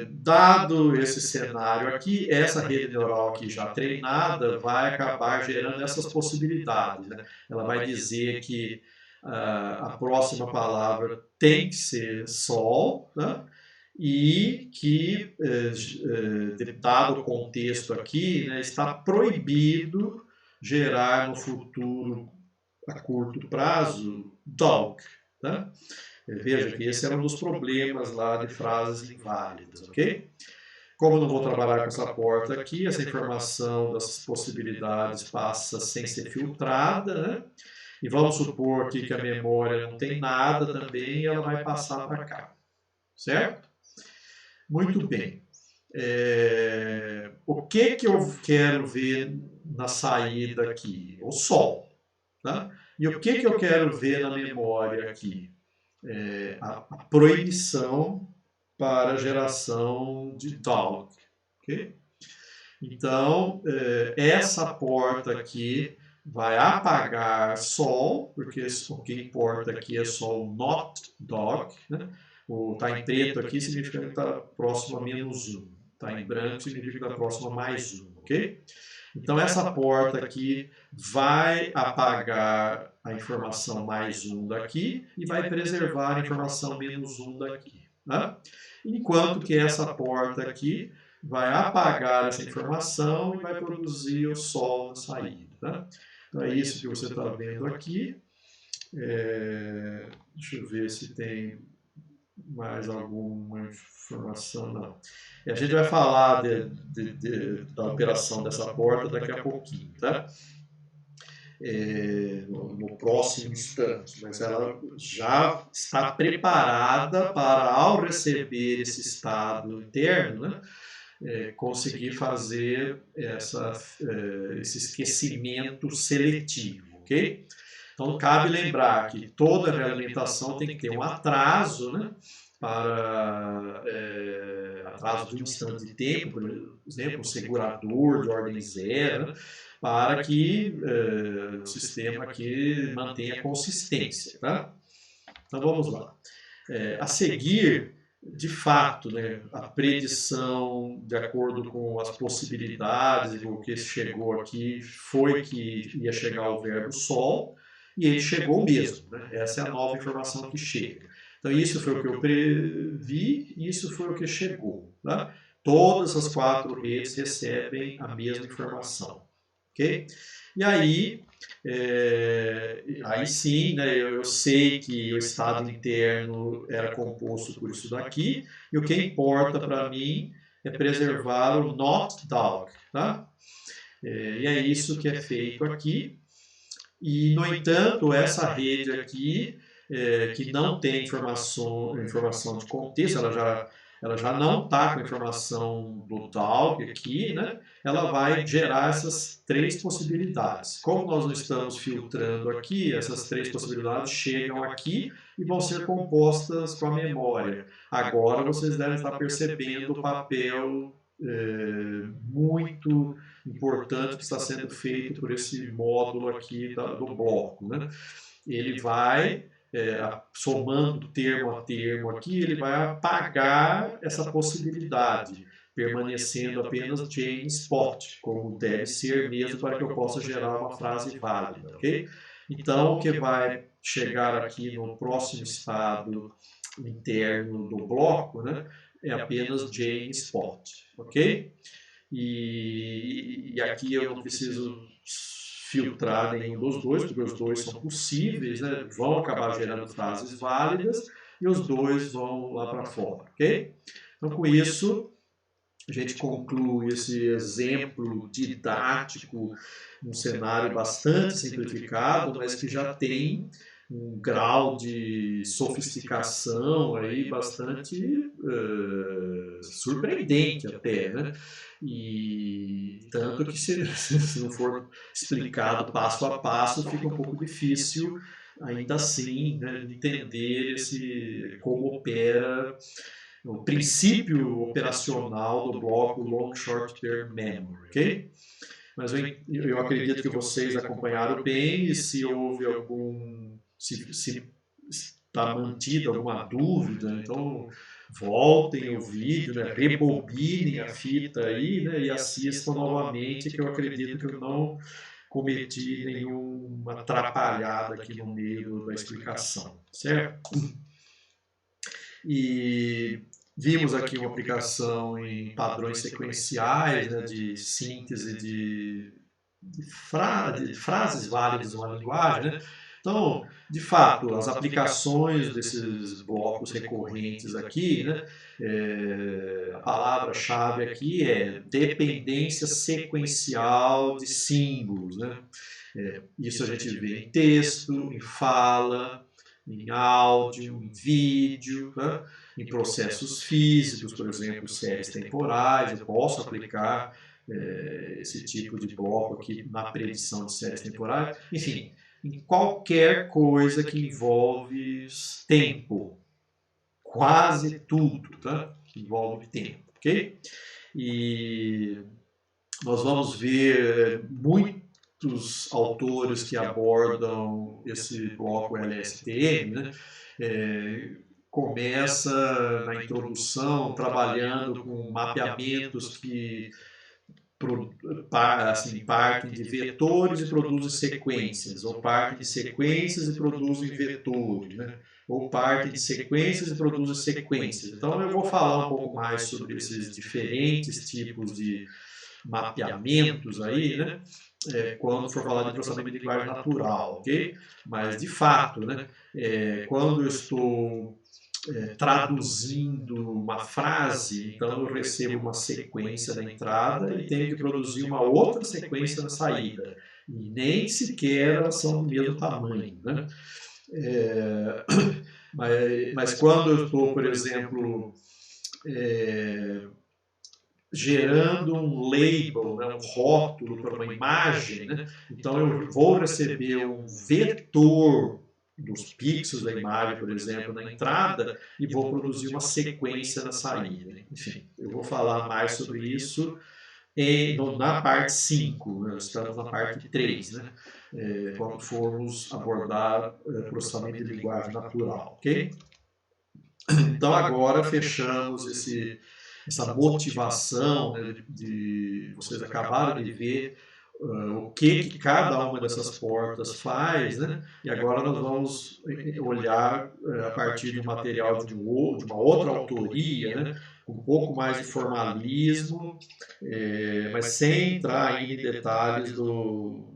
S1: Dado esse cenário aqui, essa rede neural aqui já treinada vai acabar gerando essas possibilidades. Né? Ela vai dizer que a próxima palavra tem que ser sol, né? E que, dado o contexto aqui, né, está proibido gerar no futuro, a curto prazo, dog. Tá? Veja que esse era um dos problemas lá de frases inválidas, ok? Como eu não vou trabalhar com essa porta aqui, essa informação das possibilidades passa sem ser filtrada, né? E vamos supor aqui que a memória não tem nada também, e ela vai passar para cá, certo? Muito bem. O que eu quero ver na saída aqui? O Sol. Tá? E o que eu quero ver na memória aqui? A proibição para a geração de dog. Okay? Então, essa porta aqui vai apagar sol, porque o que importa aqui é só o not dog. Né? O está em preto aqui significa que está próximo a -1. Está em branco significa que está próximo a +1. Ok? Então, essa porta aqui vai apagar a informação +1 daqui e vai preservar a informação -1 daqui. Né? Enquanto que essa porta aqui vai apagar essa informação e vai produzir o sol na saída. Né? Então, é isso que você está vendo aqui. Deixa eu ver se tem mais alguma informação. Não. E a gente vai falar da operação dessa porta daqui a pouquinho, tá? No próximo instante, mas ela já está preparada para, ao receber esse estado interno, né, conseguir fazer esse esquecimento seletivo, ok? Então, cabe lembrar que toda realimentação tem que ter um atraso, né, para atraso de um instante de tempo, por exemplo, um segurador de ordem zero, né, para que o sistema aqui mantenha consistência. Tá? Então, vamos lá. A seguir, de fato, né, a predição, de acordo com as possibilidades, o que chegou aqui foi que ia chegar o verbo sol, e ele chegou mesmo. Né? Essa é a nova informação que chega. Então, isso foi o que eu previ, isso foi o que chegou. Tá? Todas as 4 redes recebem a mesma informação. Okay? E aí, aí sim, né, eu sei que o estado interno era composto por isso daqui, e o que importa para mim é preservar o not dog. Tá? E é isso que é feito aqui. E, no entanto, essa rede aqui, que não tem informação de contexto, ela já não está com a informação do dog aqui, né? Ela vai gerar essas 3 possibilidades. Como nós não estamos filtrando aqui, essas 3 possibilidades chegam aqui e vão ser compostas com a memória. Agora vocês devem estar percebendo o papel muito importante que está sendo feito por esse módulo aqui do bloco. Né? Ele vai, somando termo a termo aqui, ele vai apagar essa possibilidade, permanecendo apenas Jane Spot, como deve ser mesmo para que eu possa gerar uma frase válida. Okay? Então, o que vai chegar aqui no próximo estado interno do bloco, né, é apenas Jane Spot. Ok? E aqui eu não preciso filtrar nenhum dos dois, porque os dois são possíveis, né? Vão acabar gerando frases válidas e os dois vão lá para fora, ok? Então, com isso, a gente conclui esse exemplo didático, um cenário bastante simplificado, mas que já tem um grau de sofisticação aí bastante surpreendente até, né? E tanto que se não for explicado passo a passo, fica um pouco difícil ainda assim, né, entender como opera o princípio operacional do bloco Long Short Term Memory, ok? Mas eu acredito que vocês acompanharam bem e se houve se está mantida alguma dúvida, então voltem o vídeo, né, rebobinem a fita aí, né, e assistam novamente, que eu acredito que eu não cometi nenhuma atrapalhada aqui no meio da explicação, certo? E vimos aqui uma aplicação em padrões sequenciais, né, de síntese de frases válidas numa linguagem, né? Então, de fato, as aplicações desses blocos recorrentes aqui, né, a palavra-chave aqui é dependência sequencial de símbolos, né? Isso a gente vê em texto, em fala, em áudio, em vídeo, né? Em processos físicos, por exemplo, séries temporais. Eu posso aplicar esse tipo de bloco aqui na predição de séries temporais. Enfim, em qualquer coisa que envolve tempo. Quase tudo, tá? Que envolve tempo, ok? E nós vamos ver muitos autores que abordam esse bloco LSTM, né? Começa na introdução trabalhando com mapeamentos que partem de vetores e produzem sequências, ou partem de sequências e produzem vetores, né? Ou partem de sequências e produzem sequências. Então eu vou falar um pouco mais sobre esses diferentes tipos de mapeamentos aí, né? Quando for falar de processamento de linguagem natural, ok? Mas de fato, né? Quando eu estou traduzindo uma frase, então eu recebo uma sequência na entrada e tenho que produzir uma outra sequência na saída. E nem sequer elas são do mesmo tamanho, né? Mas quando eu estou, por exemplo, gerando um label, né, um rótulo para uma imagem, né? Então eu vou receber um vetor dos pixels da imagem, por exemplo, na entrada e vou produzir uma sequência na saída. Enfim, eu vou falar mais sobre isso na parte 5, né? Estamos na parte 3, né? Quando formos abordar processamento de linguagem natural, ok? Então agora fechamos essa motivação, né, de vocês acabaram de ver o que cada uma dessas portas faz, né? E agora nós vamos olhar a partir do material de uma outra autoria, né? Um pouco mais de formalismo, mas sem entrar ainda em detalhes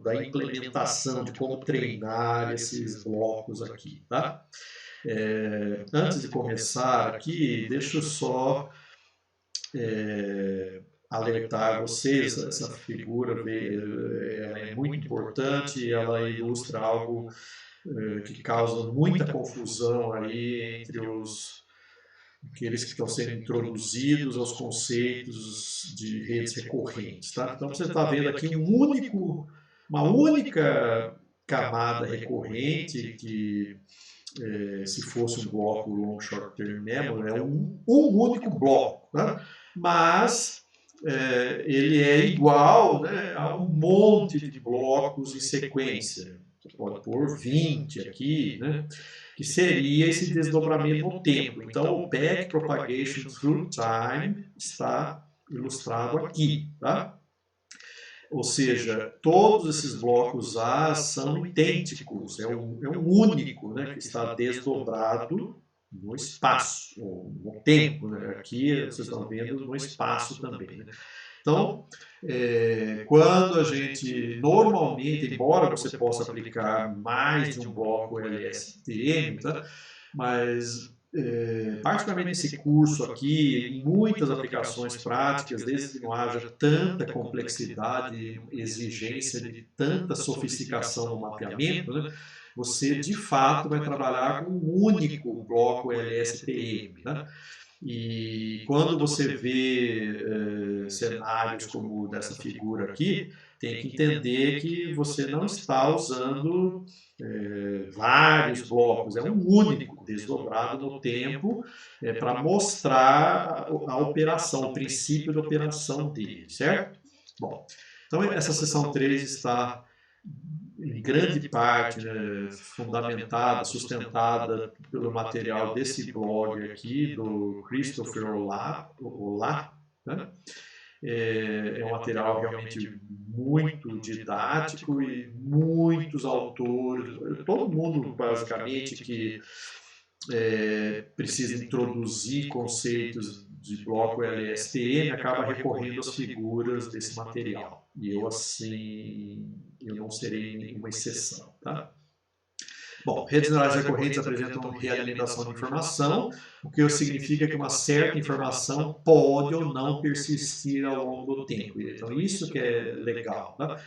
S1: da implementação, de como treinar esses blocos aqui, tá? Antes de começar aqui, deixa eu só alertar vocês, essa figura ela é muito importante, ela ilustra algo que causa muita confusão aí entre aqueles que estão sendo introduzidos aos conceitos de redes recorrentes. Tá? Então você está vendo aqui uma única camada recorrente que se fosse um bloco long short term memory, é um único bloco, tá? Mas ele é igual, né, a um monte de blocos em sequência. Você pode pôr 20 aqui, né, que seria esse desdobramento no tempo. Então, o backpropagation through time está ilustrado aqui, tá? Ou seja, todos esses blocos A são idênticos, é um único, né, que está desdobrado no espaço, ou no tempo. Né? Aqui vocês estão vendo no espaço também. Né? Então, quando a gente, normalmente, embora você possa aplicar mais de um bloco LSTM, tá? Mas particularmente nesse curso aqui, em muitas aplicações práticas, desde que não haja tanta complexidade, exigência de tanta sofisticação no mapeamento, né, você de fato vai trabalhar com um único bloco LSTM, né? E quando você vê cenários como o dessa figura aqui, tem que entender que você não está usando vários blocos, é um único, desdobrado no tempo, para mostrar a operação, o princípio da operação dele, certo? Bom, então essa seção 3 está em grande parte, né, fundamentada, sustentada pelo material desse blog aqui, do Christopher Olah, né? É um material realmente muito didático e muitos autores, todo mundo basicamente que precisa introduzir conceitos de bloco LSTM acaba recorrendo às figuras desse material. E eu, assim, eu não serei nenhuma exceção, tá? Bom, redes neurais recorrentes apresentam realimentação de informação, o que significa que uma certa informação pode ou não persistir ao longo do tempo. Então, isso que é legal, tá?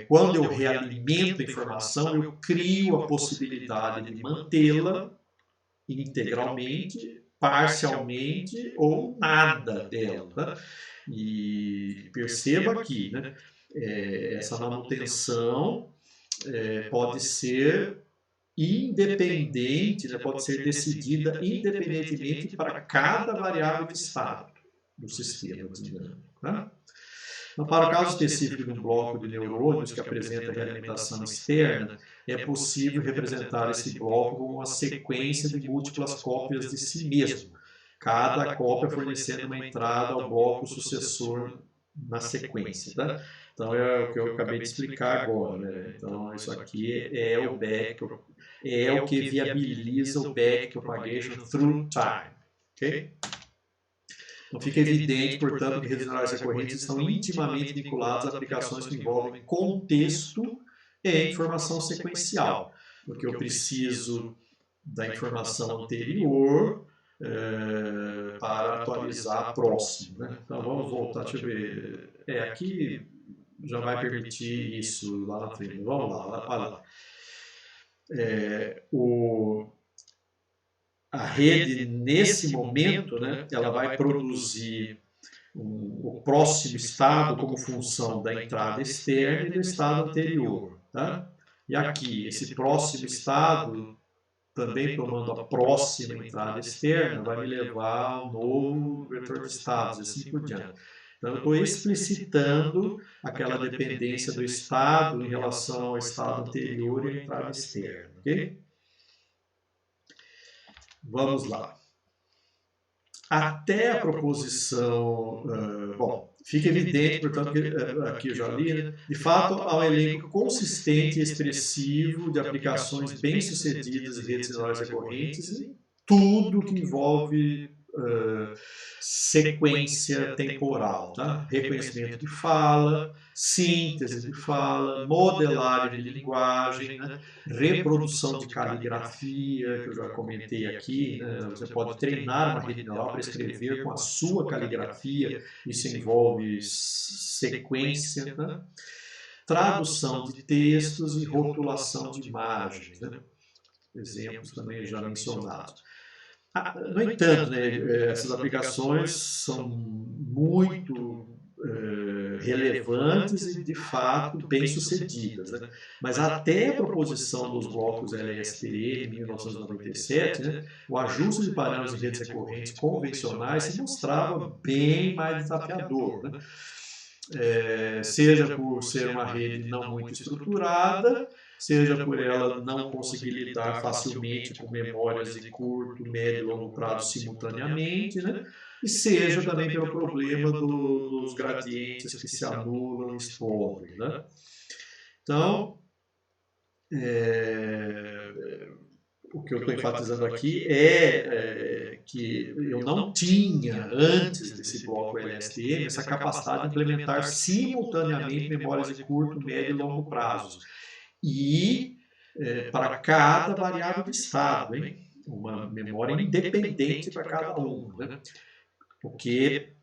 S1: Quando eu realimento a informação, eu crio a possibilidade de mantê-la integralmente, parcialmente ou nada dela. Tá? E perceba aqui, né, essa manutenção pode ser independente, né, pode ser decidida independentemente para cada variável de estado do sistema dinâmico. Tá? Então, para o caso específico de um bloco de neurônios que apresenta realimentação externa, é possível representar esse bloco como uma sequência de múltiplas cópias de si mesmo, cada cópia fornecendo uma entrada ao bloco sucessor na sequência. Tá? Então, é o que eu acabei de explicar agora. Né? Então, isso aqui é o é o que viabiliza o backpropagation through time. Okay? Então, fica evidente, portanto, que redes neurais recorrentes estão intimamente vinculadas a aplicações que envolvem contexto e informação sequencial, porque eu preciso da informação anterior para atualizar a próxima. Né? Então, vamos voltar, deixa eu ver. Aqui já vai permitir isso lá na frente. Vamos lá, olha lá. A rede, nesse momento, né, ela vai produzir o próximo estado como função da entrada externa e do estado anterior. Tá? E aqui, esse próximo estado, também tomando a próxima entrada externa, vai me levar ao novo vetor de estados, assim por diante. Então, eu estou explicitando aquela dependência do estado em relação ao estado anterior e à entrada externa. Ok? Vamos lá. Até a proposição, bom, fica evidente, portanto, que aqui eu já li, né, de fato, há um elenco consistente e expressivo de aplicações bem-sucedidas de redes neurais recorrentes em tudo que envolve sequência temporal, tá? Reconhecimento de fala, síntese de fala, modelagem de linguagem, né? Reprodução de caligrafia, que eu já comentei aqui, né? Você pode treinar uma rede neural para escrever com a sua caligrafia, isso envolve sequência, né? Tradução de textos e rotulação de imagens, né? Exemplos também já mencionados. No entanto, né, essas aplicações são muito relevantes e, de fato, bem-sucedidas. Né? Mas até a proposição dos blocos LSTM em 1997, né, o ajuste de parâmetros de redes recorrentes convencionais se mostrava bem mais desafiador. Né? Seja por ser uma rede não muito estruturada, seja por ela não conseguir lidar facilmente com memórias de curto, médio e longo prazo simultaneamente, né? E seja também pelo problema dos gradientes que se anulam e explodem. Né? Então, o que eu estou enfatizando aqui é que eu não tinha, antes desse bloco LSTM, essa capacidade de implementar simultaneamente memórias de curto, médio e longo prazo. E para cada variável de estado, hein? Uma memória independente para cada um. Né? O que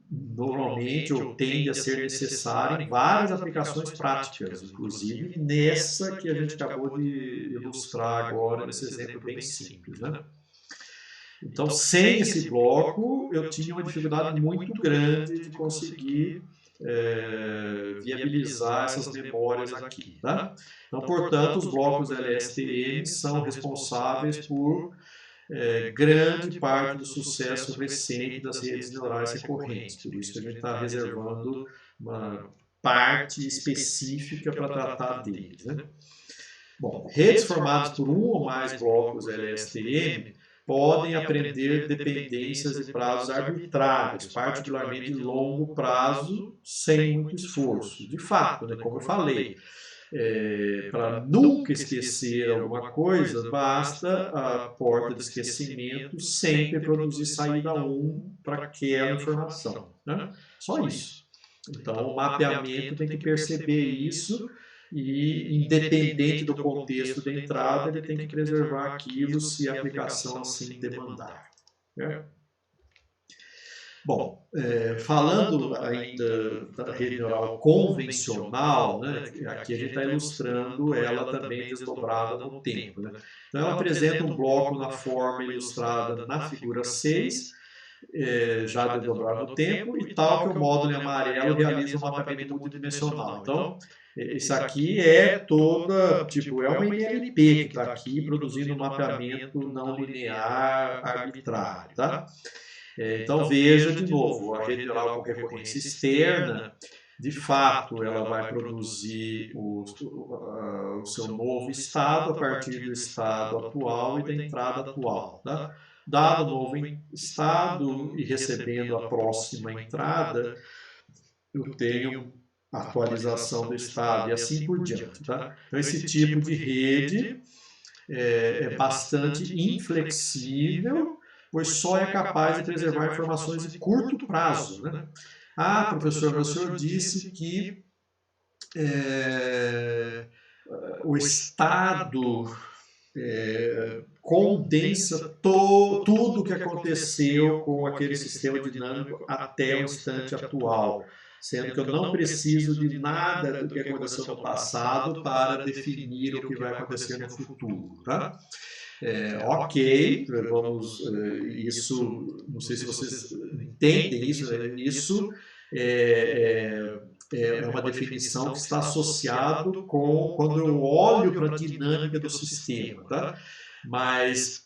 S1: normalmente ou tende a ser necessária em várias aplicações práticas, inclusive nessa que a gente acabou de ilustrar agora, nesse exemplo bem simples, né? Então, sem esse bloco, eu tinha uma dificuldade muito grande de conseguir viabilizar essas memórias aqui, tá? Então, portanto, os blocos LSTM são responsáveis por grande parte do sucesso recente das redes neurais recorrentes. Por isso que a gente está reservando uma parte específica para tratar deles, né? Bom, redes formadas por um ou mais blocos LSTM podem aprender dependências e prazos arbitrários, particularmente de longo prazo, sem muito esforço. De fato, né, como eu falei, para nunca esquecer alguma coisa, basta a porta de esquecimento sempre produzir saída 1 para aquela informação, né? Só isso. Então, o mapeamento tem que perceber isso e, independente do contexto da entrada, ele tem que preservar aquilo se a aplicação assim demandar. Bom, falando ainda da rede neural convencional, né, aqui a gente está ilustrando ela também desdobrada no tempo, né? Então, ela apresenta um bloco na forma ilustrada na figura 6, já desdobrado no tempo, e tal que o módulo em amarelo realiza um mapeamento multidimensional. Então, isso aqui é toda, tipo, é uma MLP que está aqui produzindo um mapeamento não linear arbitrário, tá? Então, veja de novo, a rede neural com recorrência externa, de fato, ela vai produzir o seu novo estado a partir do estado atual e da entrada atual. Tá? Dado o novo estado e recebendo a próxima entrada, eu tenho a atualização do estado e assim por diante. Tá? Então, esse tipo de rede é bastante inflexível, pois só é capaz de preservar informações de curto prazo. Né? Ah, professor, mas o senhor disse que o Estado condensa tudo o que aconteceu com aquele sistema dinâmico até o instante atual, sendo que eu não preciso de nada do que aconteceu no passado para definir o que vai acontecer no futuro. Tá? Ok, vamos, isso, não sei se vocês entendem isso, né? Isso é uma definição que está associado com quando eu olho para a dinâmica do sistema, tá? Mas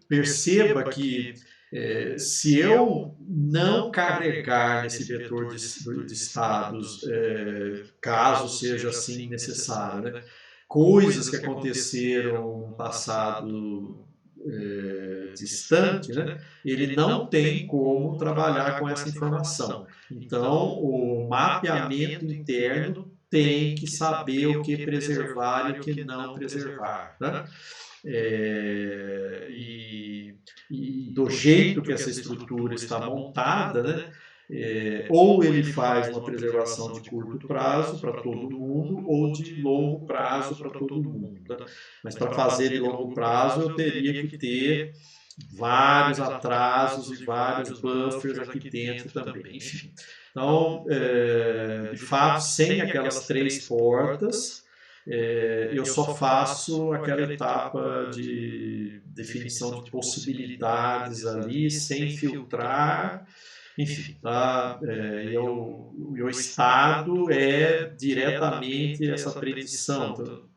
S1: perceba que se eu não carregar nesse vetor de estados, caso seja assim necessário, né? Coisas que aconteceram no passado distante, né? Ele não tem como trabalhar com essa informação. Então, o mapeamento interno tem que saber o que preservar e o que não preservar. Né? E do jeito que essa estrutura está montada, né? Ou ele faz uma preservação de curto prazo para todo mundo, ou de longo prazo para todo mundo. Tá? Mas para fazer de longo prazo, eu teria que ter vários atrasos e vários buffers aqui dentro também. Enfim. Então, de fato, sem aquelas 3 portas, eu só faço aquela etapa de definição de possibilidades ali, sem filtrar. Enfim, tá? O meu estado é diretamente essa predição. Então,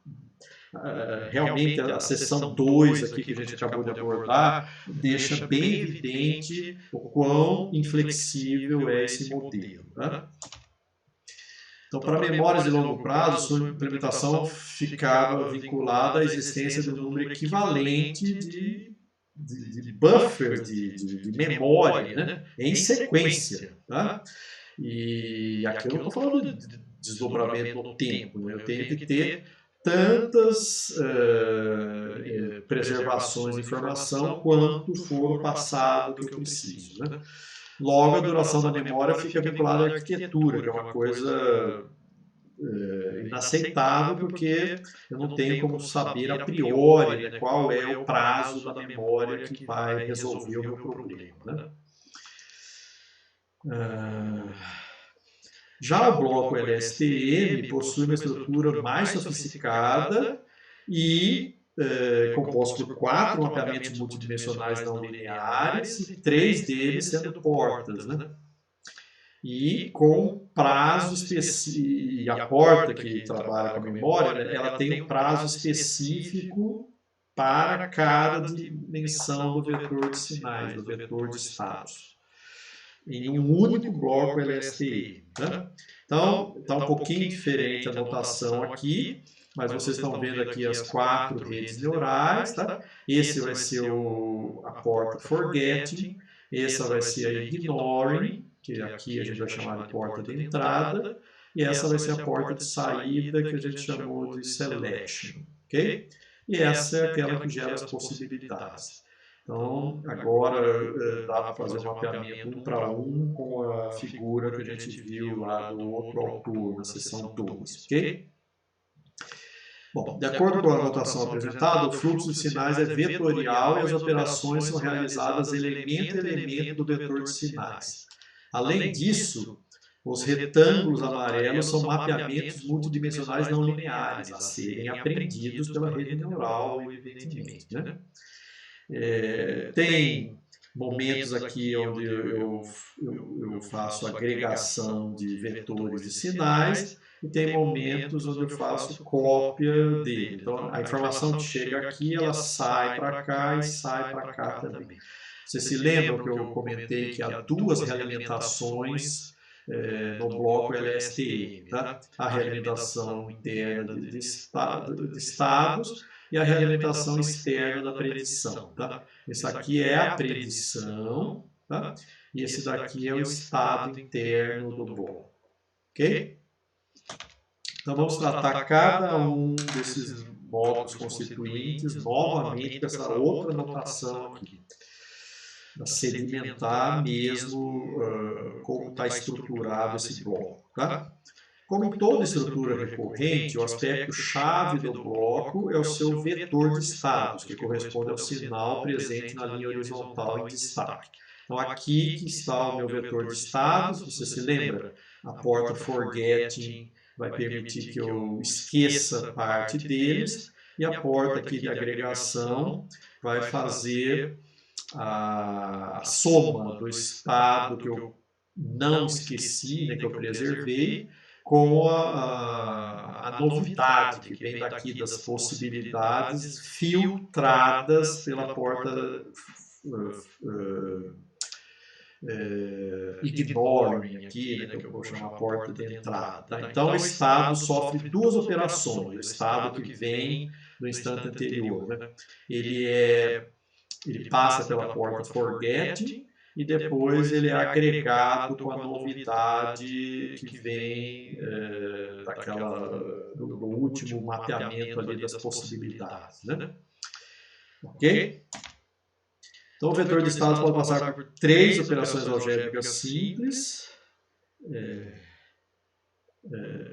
S1: realmente a seção 2 aqui que a gente acabou de abordar deixa bem evidente o quão inflexível é esse modelo. Tá? Então, para memórias de longo prazo, sua implementação ficava vinculada à existência de um número equivalente de buffers de memória, né, em sequência. Tá? E aqui eu não estou falando de desdobramento no tempo, né? Eu tenho que ter tantas preservações de informação quanto for o passado que eu preciso. Né? Logo, a duração da memória fica vinculada à arquitetura, que é uma coisa inaceitável, porque eu não tenho como saber a priori, né, qual é o prazo da memória que vai resolver o meu problema. Né? Já o bloco LSTM possui uma estrutura mais sofisticada e composto por 4 mapeamentos multidimensionais não lineares e 3 deles sendo portas, né? E com prazo específico, e a porta que trabalha com a memória, né, ela tem um prazo específico para cada dimensão do vetor de sinais, do vetor de estados, em um único bloco LSTM. Né? Então, está um pouquinho diferente a notação aqui, mas vocês estão vendo aqui as 4 redes neurais. Tá? Esse vai ser a porta forgetting, essa vai ser a ignoring, que aqui a gente vai chamar de porta de entrada, e essa vai ser a porta de saída, que a gente chamou de selection. Okay? E essa é aquela que gera as possibilidades. Então, agora dá para fazer um mapeamento 1 para 1 com a figura que a gente viu lá do outro autor, na seção 2. Ok? Bom, de acordo com a notação apresentada, o fluxo de sinais é vetorial e as operações são realizadas elemento a elemento do vetor de sinais. Além disso, os retângulos amarelos são mapeamentos multidimensionais não lineares, a serem aprendidos pela rede neural, evidentemente. Né? Tem momentos aqui onde eu faço agregação de vetores de sinais e tem momentos onde eu faço cópia dele. Então, a informação que chega aqui, ela sai para cá e sai para cá também. Vocês se lembram que eu comentei que há 2 realimentações no bloco LSTM, tá? A realimentação interna de estados e a realimentação externa da predição. Tá? Esse aqui é a predição, tá? E esse daqui é o estado interno do bloco. Ok? Então vamos tratar cada um desses módulos constituintes novamente com essa outra notação aqui. Para sedimentar mesmo como está estruturado esse bloco. Tá? Como em toda estrutura recorrente, o aspecto-chave do bloco é o seu vetor de estados, que corresponde ao sinal presente na linha horizontal em destaque. Então, aqui que está o meu vetor de estados, você se lembra? A porta forgetting vai permitir que eu esqueça parte deles, e a porta aqui de agregação vai fazer a soma do estado que eu não esqueci, né, que eu preservei, com a novidade que vem daqui das possibilidades filtradas pela porta ignoring aqui, né, que eu vou chamar porta de entrada. Tá? Então, o estado sofre 2 operações. O estado que vem do instante anterior. Né? Ele passa pela porta forgetting e depois ele é agregado com a novidade que vem do último mapeamento ali das possibilidades. Né? Ok? Então, o vetor de estados pode passar por 3 operações algébricas simples,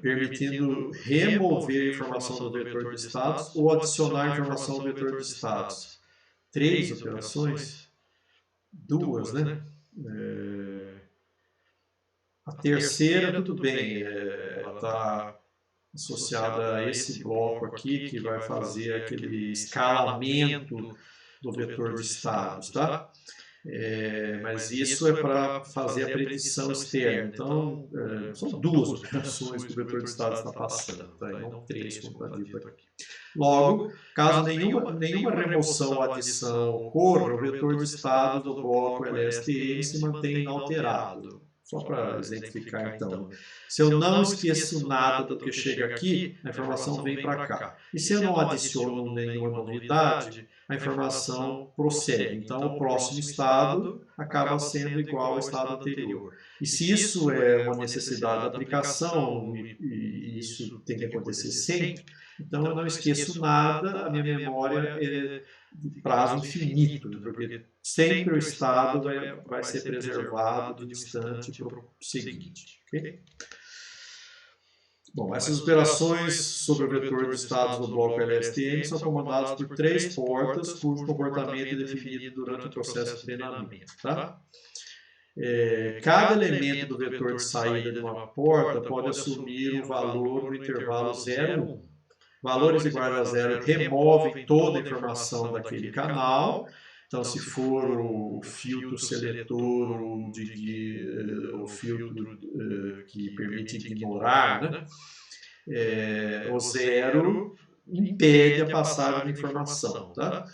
S1: permitindo remover informação do vetor de estados ou adicionar informação ao vetor de estados. 3 operações? 2, né? A terceira, tudo bem, ela está associada a esse bloco aqui, que vai fazer aquele escalamento do vetor de estados, tá? Mas isso é para fazer a predição externa. Então, são 2 operações que o vetor de estados está passando, tá? E não 3, como está dito aqui. Logo, caso nenhuma remoção ou adição ocorra, o vetor de estados do bloco LSTM se mantém inalterado. Só para exemplificar, então. Se eu não esqueço nada do que chega aqui, a informação vem para cá. E se eu não adiciono nenhuma novidade, a informação prossegue. Então, o próximo estado acaba sendo igual ao estado anterior. E se isso é uma necessidade da aplicação, e isso tem que acontecer sempre, então eu não esqueço nada, a minha memória é de prazo infinito, porque sempre o estado vai ser preservado do instante para o seguinte. Okay? Bom, essas operações sobre o vetor de estados do bloco LSTM são comandadas por 3 portas, cujo comportamento é definido durante o processo de treinamento. Tá? Cada elemento do vetor de saída de uma porta pode assumir um valor no intervalo 0 e 1. Valores iguais a 0 removem toda a informação daquele canal. Então, se for o filtro seletor ou o filtro que permite ignorar, né? O 0 impede a passagem de informação. Tá?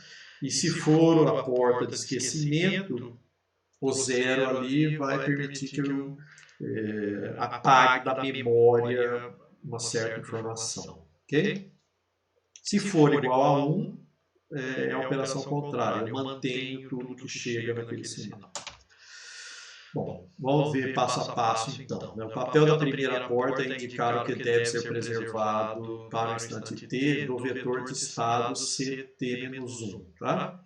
S1: E se for a porta de esquecimento, o 0 ali vai permitir que eu apague da memória uma certa informação. Okay? Se for igual a 1, é a operação contrária. Eu mantenho tudo que chega naquele sinal. Bom, vamos ver passo a passo então. O papel da primeira porta é indicar o que deve ser preservado para o instante t do vetor de estado ct-1. Tá?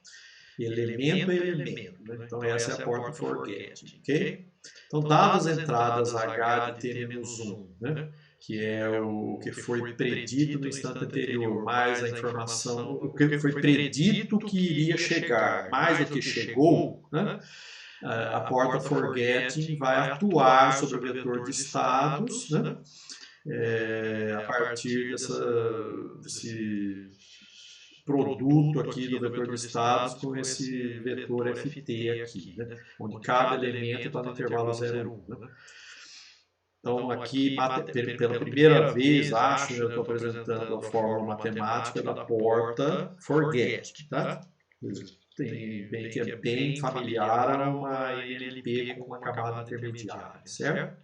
S1: Elemento a elemento. Né? Então essa é a porta forget. Okay? Então, dadas as entradas h de t-1, né? Que é o que foi predito no instante anterior, mais a informação, o que foi predito que iria chegar, mais o que chegou, né? A porta forgetting vai atuar sobre o vetor de estados, né? A partir desse produto aqui do vetor de estados com esse vetor ft aqui, né? Onde cada elemento está no intervalo 0 e 1. Né? Então, aqui, pela primeira vez, acho que eu estou apresentando a fórmula matemática da porta forget. Tá? Bem que é bem familiar a uma NLP com uma camada intermediária, certo?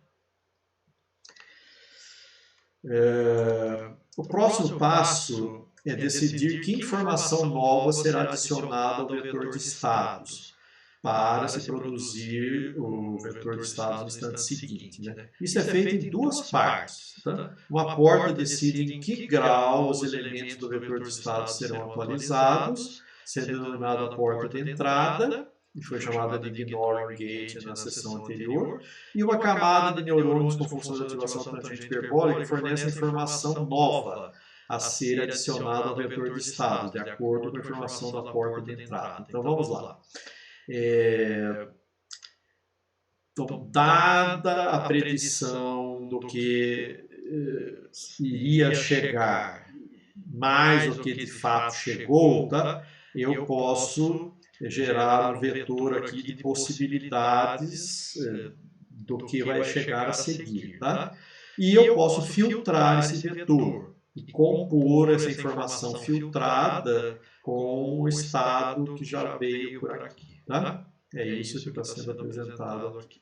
S1: O próximo passo é decidir que informação nova será adicionada ao vetor de estados para se produzir o vetor de estados no instante seguinte. Né? Isso é feito em duas partes. Tá? Uma porta decide em que grau os elementos do vetor de estados serão atualizados, sendo denominada a porta de entrada, que foi chamada de ignoring gate na sessão anterior, e uma camada de neurônios com função de ativação tangente hiperbólica que fornece informação nova a ser adicionada ao vetor de estados, de acordo com a informação da porta de entrada. Então vamos lá. Então, dada a predição do que iria chegar, mais do que de fato chegou, tá? Eu posso gerar um vetor aqui de possibilidades do que vai chegar a seguir. Tá? E eu posso filtrar esse vetor e compor essa informação filtrada com o estado que já veio por aqui. Tá? É isso que está sendo apresentado aqui.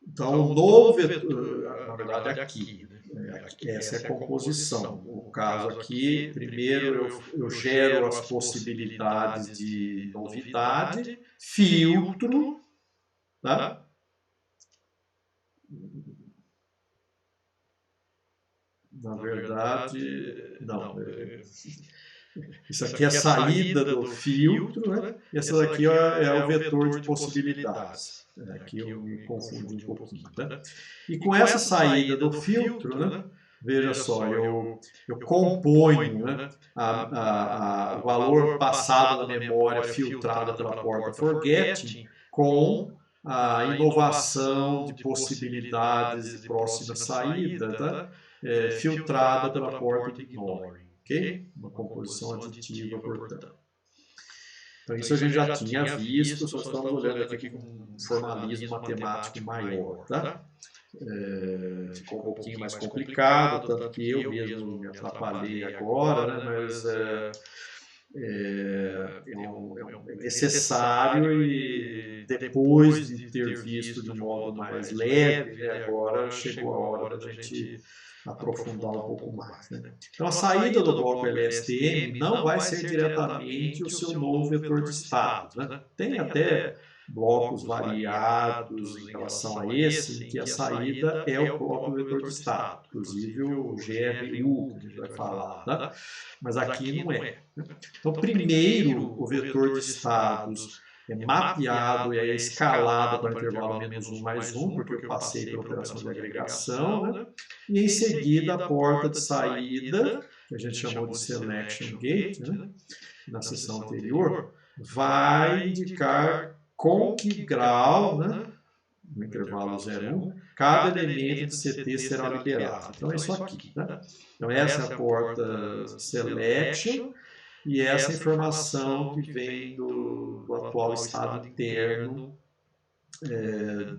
S1: Então, o novo vetor, na verdade, aqui, essa é a composição. No caso aqui, primeiro eu gero as possibilidades de novidade, filtro, tá? Na verdade, não. Isso aqui é a saída do filtro, né? E essa daqui é o vetor de possibilidades. Aqui eu me confundi um pouquinho. Tá? E com essa saída do filtro, né? Veja só, eu componho, né, o valor passado na memória filtrada pela porta forgetting com a inovação de possibilidades de próxima saída, tá? Filtrada pela porta ignoring. Okay? Uma composição aditiva, portanto. Então, isso a gente já tinha visto, só estamos olhando aqui com um formalismo matemático maior. Tá? Ficou um pouquinho mais complicado, tanto que eu mesmo me atrapalhei agora, né? Mas é necessário e depois de ter visto de um modo mais leve, né? Agora chegou a hora da gente aprofundar um pouco mais. Né? Então, a saída do bloco LSTM não vai ser diretamente o seu novo vetor de estados. Né? Tem até blocos variados em relação a esse, em que a saída é o bloco vetor de estado, inclusive o GRU, que a gente vai falar. Né? Mas aqui não é. Então, primeiro, o vetor de estados é mapeado e é escalado para o intervalo -1 mais 1, porque eu passei pela operação de agregação, né? E em seguida a porta de saída, que a gente chamou de selection gate, né? Na sessão anterior, vai indicar com que grau, né, no intervalo 0,1, cada elemento de CT será liberado. Então é isso aqui. Né? Então essa é a porta selection e essa é a informação que vem do atual estado interno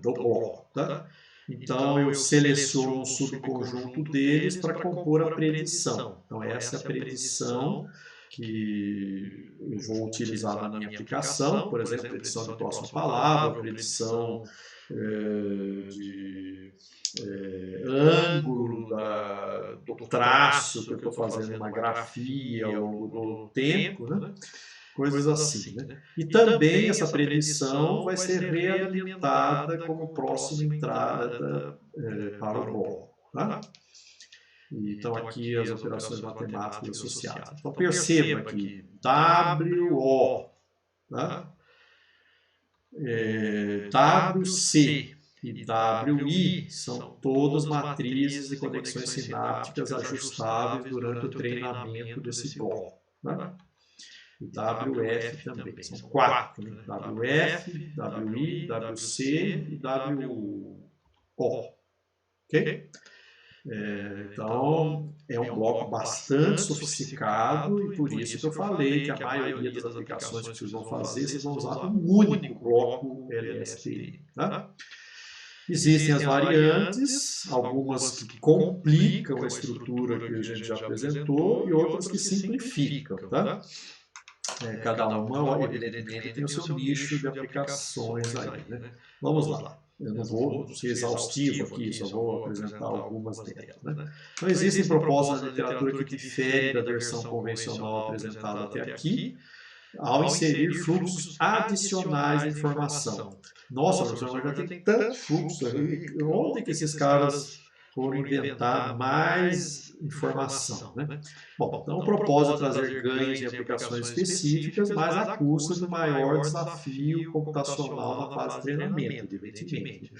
S1: do bloco. Tá? Então eu seleciono um subconjunto deles para compor a predição. Então essa é a predição que eu vou utilizar na minha aplicação, por exemplo, predição de próxima palavra, predição de ângulo do traço que eu estou fazendo uma grafia ao longo do tempo, né? Coisas assim. Né? E também essa predição vai ser realimentada como próxima entrada para o bloco. Tá? Então aqui as operações matemáticas associadas. Então perceba aqui, WO, tá? WC e WI são todas matrizes e conexões sinápticas ajustáveis durante o treinamento desse bloco. Tá? E WF também, são 4, né? WF, WI, WC e WO. Ok? Então, é um bloco bastante sofisticado e por isso que eu falei que a maioria das aplicações que vocês vão fazer, vocês vão usar um único bloco LSTM. Tá? Existem as variantes, algumas que complicam a estrutura que a gente já apresentou e outras que simplificam. Tá? Cada uma, evidentemente, tem o seu nicho de aplicações aí. Né? Vamos lá. Eu não vou ser exaustivo aqui, só vou apresentar algumas delas. Né? Então, existem propostas na literatura que diferem da versão convencional apresentada até aqui, ao inserir fluxos adicionais de informação. Nossa, professor, mas já tem tanto fluxo aí. Onde que esses caras foram inventar mais informação? Né? Bom, então o propósito é trazer ganhos em aplicações específicas, mas à custa do maior desafio computacional na fase de treinamento, evidentemente.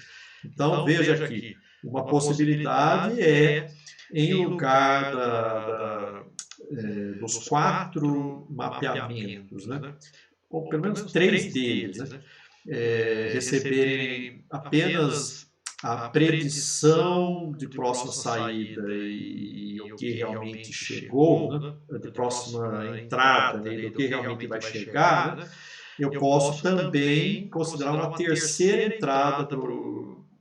S1: Então, veja aqui, uma possibilidade é, em lugar dos 4 mapeamentos, né? Ou pelo menos 3 deles, né? Receberem apenas a predição de próxima saída e o que realmente chegou, né? De próxima entrada, né? Do que realmente vai chegar, né? Eu posso também considerar uma terceira entrada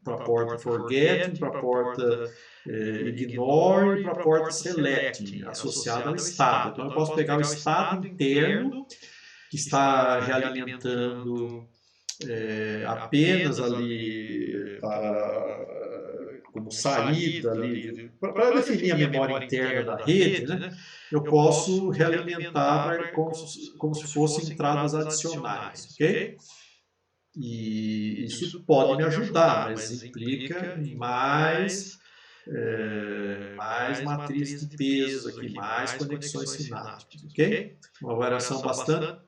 S1: para a porta forgetting, para a porta ignore e para a porta selecting, associada ao estado. Então eu posso pegar o estado interno que está realimentando apenas ali como saída ali, para definir a memória interna da rede, né? Eu posso realimentar como se fossem entradas adicionais, ok? E isso pode me ajudar, mas implica em mais matriz de pesos aqui, mais conexões sinápticas, ok? Uma variação bastante...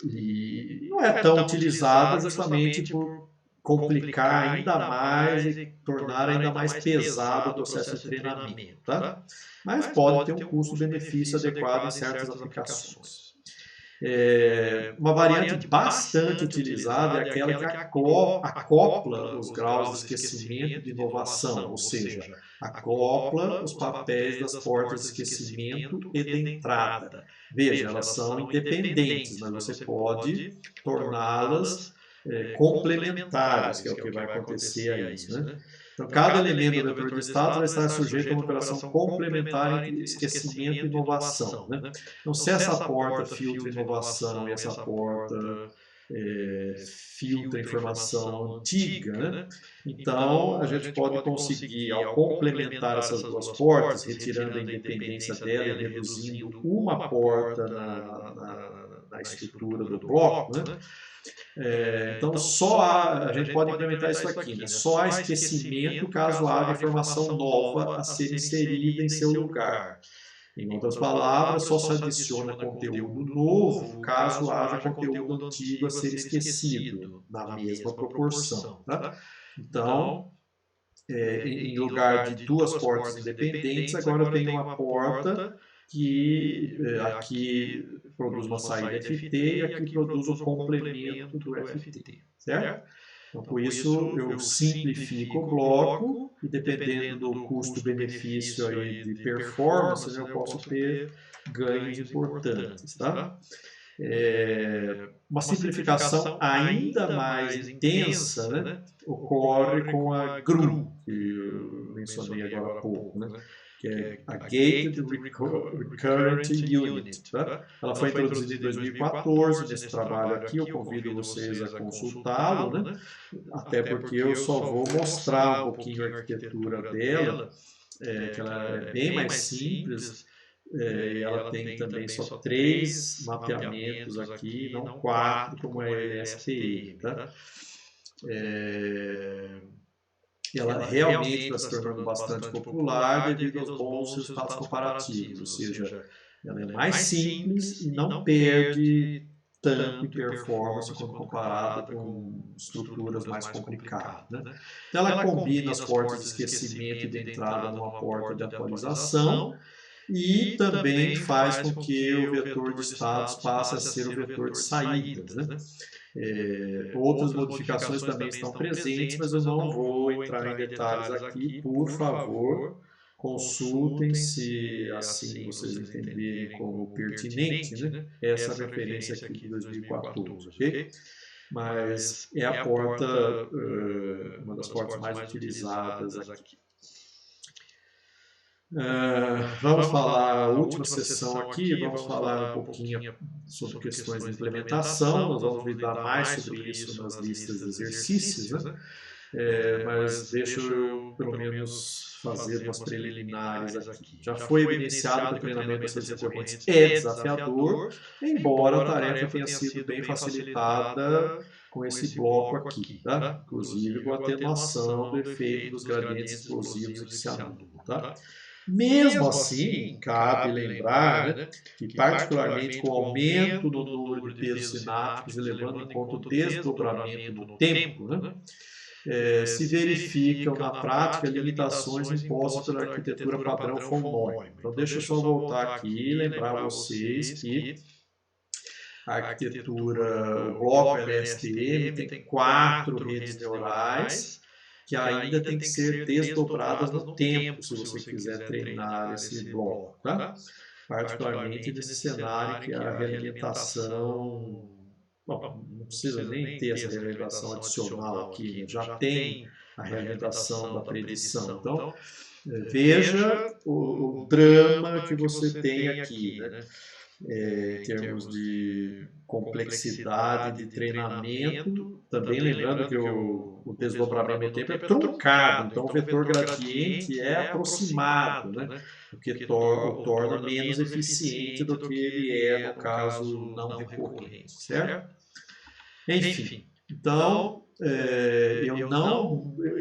S1: e não é tão utilizada justamente por complicar ainda mais e tornar ainda mais pesado o processo de treinamento, tá? Mas pode ter um custo-benefício adequado em certas aplicações. Uma variante bastante utilizada é aquela que acopla os graus de esquecimento de inovação, ou seja, acopla os papéis das portas de esquecimento e de entrada. Veja, elas são independentes, mas você pode torná-las complementares, que é o que vai acontecer aí. Né? Então, cada elemento do vetor de status vai estar sujeito a uma operação complementar entre esquecimento e inovação. Né? Então, se essa porta filtra inovação e essa porta filtra informação antiga, né? Então a gente pode conseguir, ao complementar essas duas portas, retirando a independência dela e reduzindo uma porta na estrutura do bloco, né? Então a gente pode implementar isso aqui, né? Só há esquecimento caso haja informação nova a ser inserida em seu lugar. Em outras palavras, só se adiciona conteúdo novo caso haja conteúdo antigo a ser esquecido, na mesma proporção. Tá? Então, em lugar de duas portas independentes, agora eu tenho uma porta que aqui produz uma saída FT e aqui produz o complemento do FT, certo? Então, com isso, eu simplifico o bloco e, dependendo do custo-benefício aí de performance, eu posso ter ganhos importantes, tá? Uma simplificação ainda mais intensa, né, ocorre com a GRU, que eu mencionei agora há pouco, né, que é a Gated Recurrent Unit. Tá? Ela foi introduzida em 2014, nesse trabalho aqui eu convido vocês a consultá-lo, né? Até porque eu só vou mostrar um pouquinho a arquitetura dela, que ela é bem mais simples, e ela tem também só 3 mapeamentos aqui, não 4 como é a LSTM. Tá? Ela realmente está se tornando bastante popular devido aos bons resultados comparativos, ou seja, ela é mais simples e não perde tanto em performance quando comparada com estruturas mais complicadas. Né? Então ela combina as portas de esquecimento e de entrada numa porta de atualização e também faz com que o vetor de status passe a ser o vetor de saídas. Né? Outras modificações também estão presentes, mas eu não vou entrar em detalhes aqui. Por favor, consultem se assim vocês entenderem como pertinente, né? Essa referência aqui de 2014, ok? Mas é a porta, uma das portas mais utilizadas aqui. Vamos falar a última sessão aqui, vamos falar um pouquinho sobre questões de implementação, nós vamos lidar mais sobre isso nas listas de exercícios, né? Mas deixa eu pelo menos fazer umas preliminares aqui. Já foi evidenciado que o treinamento das redes recorrentes é desafiador, embora a tarefa tenha sido bem facilitada com esse bloco aqui, tá? Inclusive com a atenuação do efeito dos gradientes explosivos que se anulam, tá? Mesmo assim, cabe lembrar, né, que particularmente com o aumento do número de pesos sinápticos e levando em conta o desdobramento no tempo, né, se verificam na prática limitações impostas pela arquitetura padrão von Neumann. Então deixa eu só voltar aqui e lembrar vocês que a arquitetura, o bloco LSTM tem 4 redes neurais que ainda tem que ser desdobradas no tempo, se você quiser treinar esse bloco, tá? Particularmente nesse cenário que a realimentação, bom, não precisa nem ter essa realimentação adicional aqui, né? Já tem a realimentação da predição. Então, veja o drama que você tem aqui, né? Em termos de complexidade de treinamento, também lembrando que o desdobramento no tempo é truncado, então o vetor gradiente é aproximado, né? O que o torna menos eficiente do que ele é no caso não recorrente, certo? Enfim, então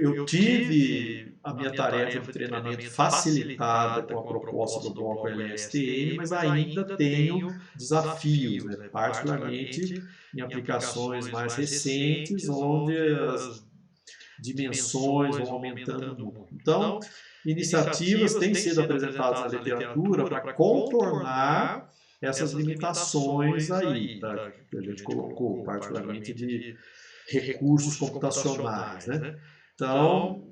S1: eu tive a minha tarefa de treinamento facilitada com a proposta do bloco LSTM, mas ainda tenho desafios, né? Particularmente em aplicações mais recentes, onde as dimensões vão aumentando muito. Então, iniciativas têm sido apresentadas na literatura para contornar essas limitações aí, tá? Que a gente colocou, particularmente de recursos computacionais, né? Então,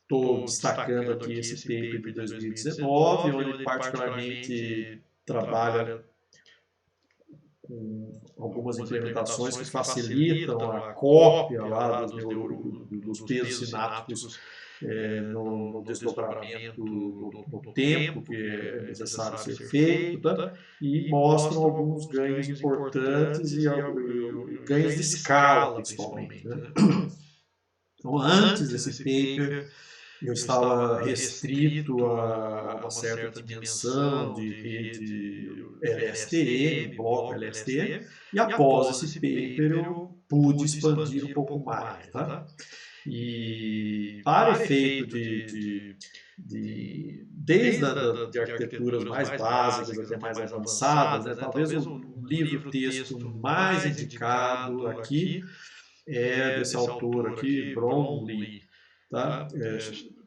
S1: estou destacando aqui esse paper de 2019, onde ele particularmente trabalha com algumas implementações que facilitam a cópia lá dos pesos sinápticos no desdobramento do tempo que é necessário ser feito, tá? E mostram alguns ganhos importantes e ganhos de escala, principalmente. Né? Então, antes desse paper, eu estava restrito a uma certa dimensão de rede LSTM, bloco LSTM, e após esse paper eu pude expandir um pouco mais. Tá? E para efeito desde de arquiteturas mais básicas até mais avançadas, né, talvez o livro-texto mais indicado aqui é desse autor aqui, Bromley, tá?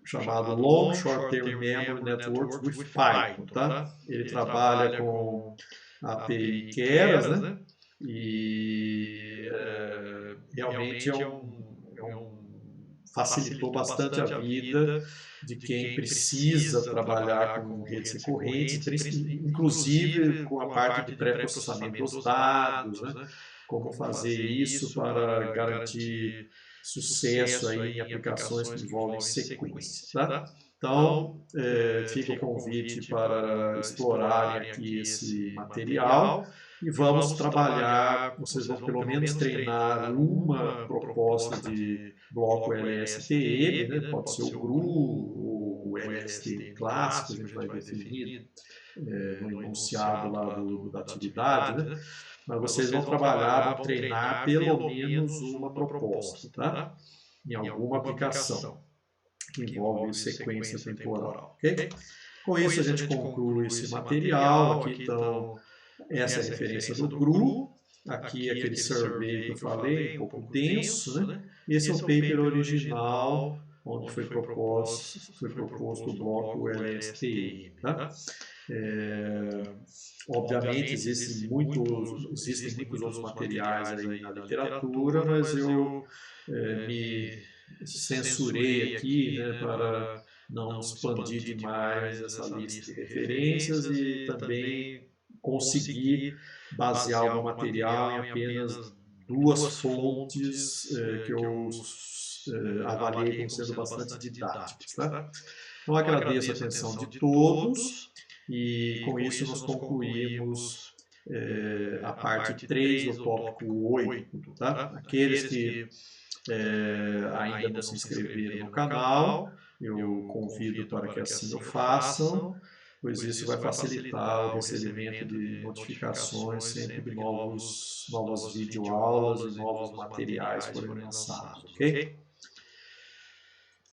S1: chamado Long Short Term Memory Networks with Python, tá? Ele trabalha com a API Keras, né? E realmente facilitou bastante a vida de quem precisa trabalhar com redes recorrentes, inclusive com a parte de pré-processamento dos dados, né? Como fazer isso para garantir sucesso aí em aplicações que envolvem sequência, tá? Então, fica o convite para explorarem aqui esse material e vamos trabalhar, vocês vão pelo menos treinar uma proposta de bloco LSTM, né? Pode ser o GRU ou o LSTM clássico, a gente vai definir no enunciado lá da atividade, né? Mas vocês vão trabalhar, vão treinar pelo menos uma proposta, tá? Em alguma aplicação que envolve sequência temporal, ok? Com isso a gente conclui esse material. Aqui então, essa é a referência do GRU, aqui aquele survey que eu falei, um pouco denso, né? Esse é o paper original, onde foi proposto o bloco LSTM, tá? Obviamente existem muitos outros materiais aí na literatura, mas eu me censurei aqui, né, para não expandir demais essa lista de referências e também conseguir basear o material em apenas duas fontes que eu avaliei como sendo bastante didáticas, tá? Então agradeço a atenção de todos e com isso nós concluímos a parte 3 do tópico 8, tá? Aqueles que ainda não se inscreveram no canal, eu convido para que assim o façam, pois isso vai facilitar o recebimento de notificações sempre de novas videoaulas e novos materiais forem lançados, ok?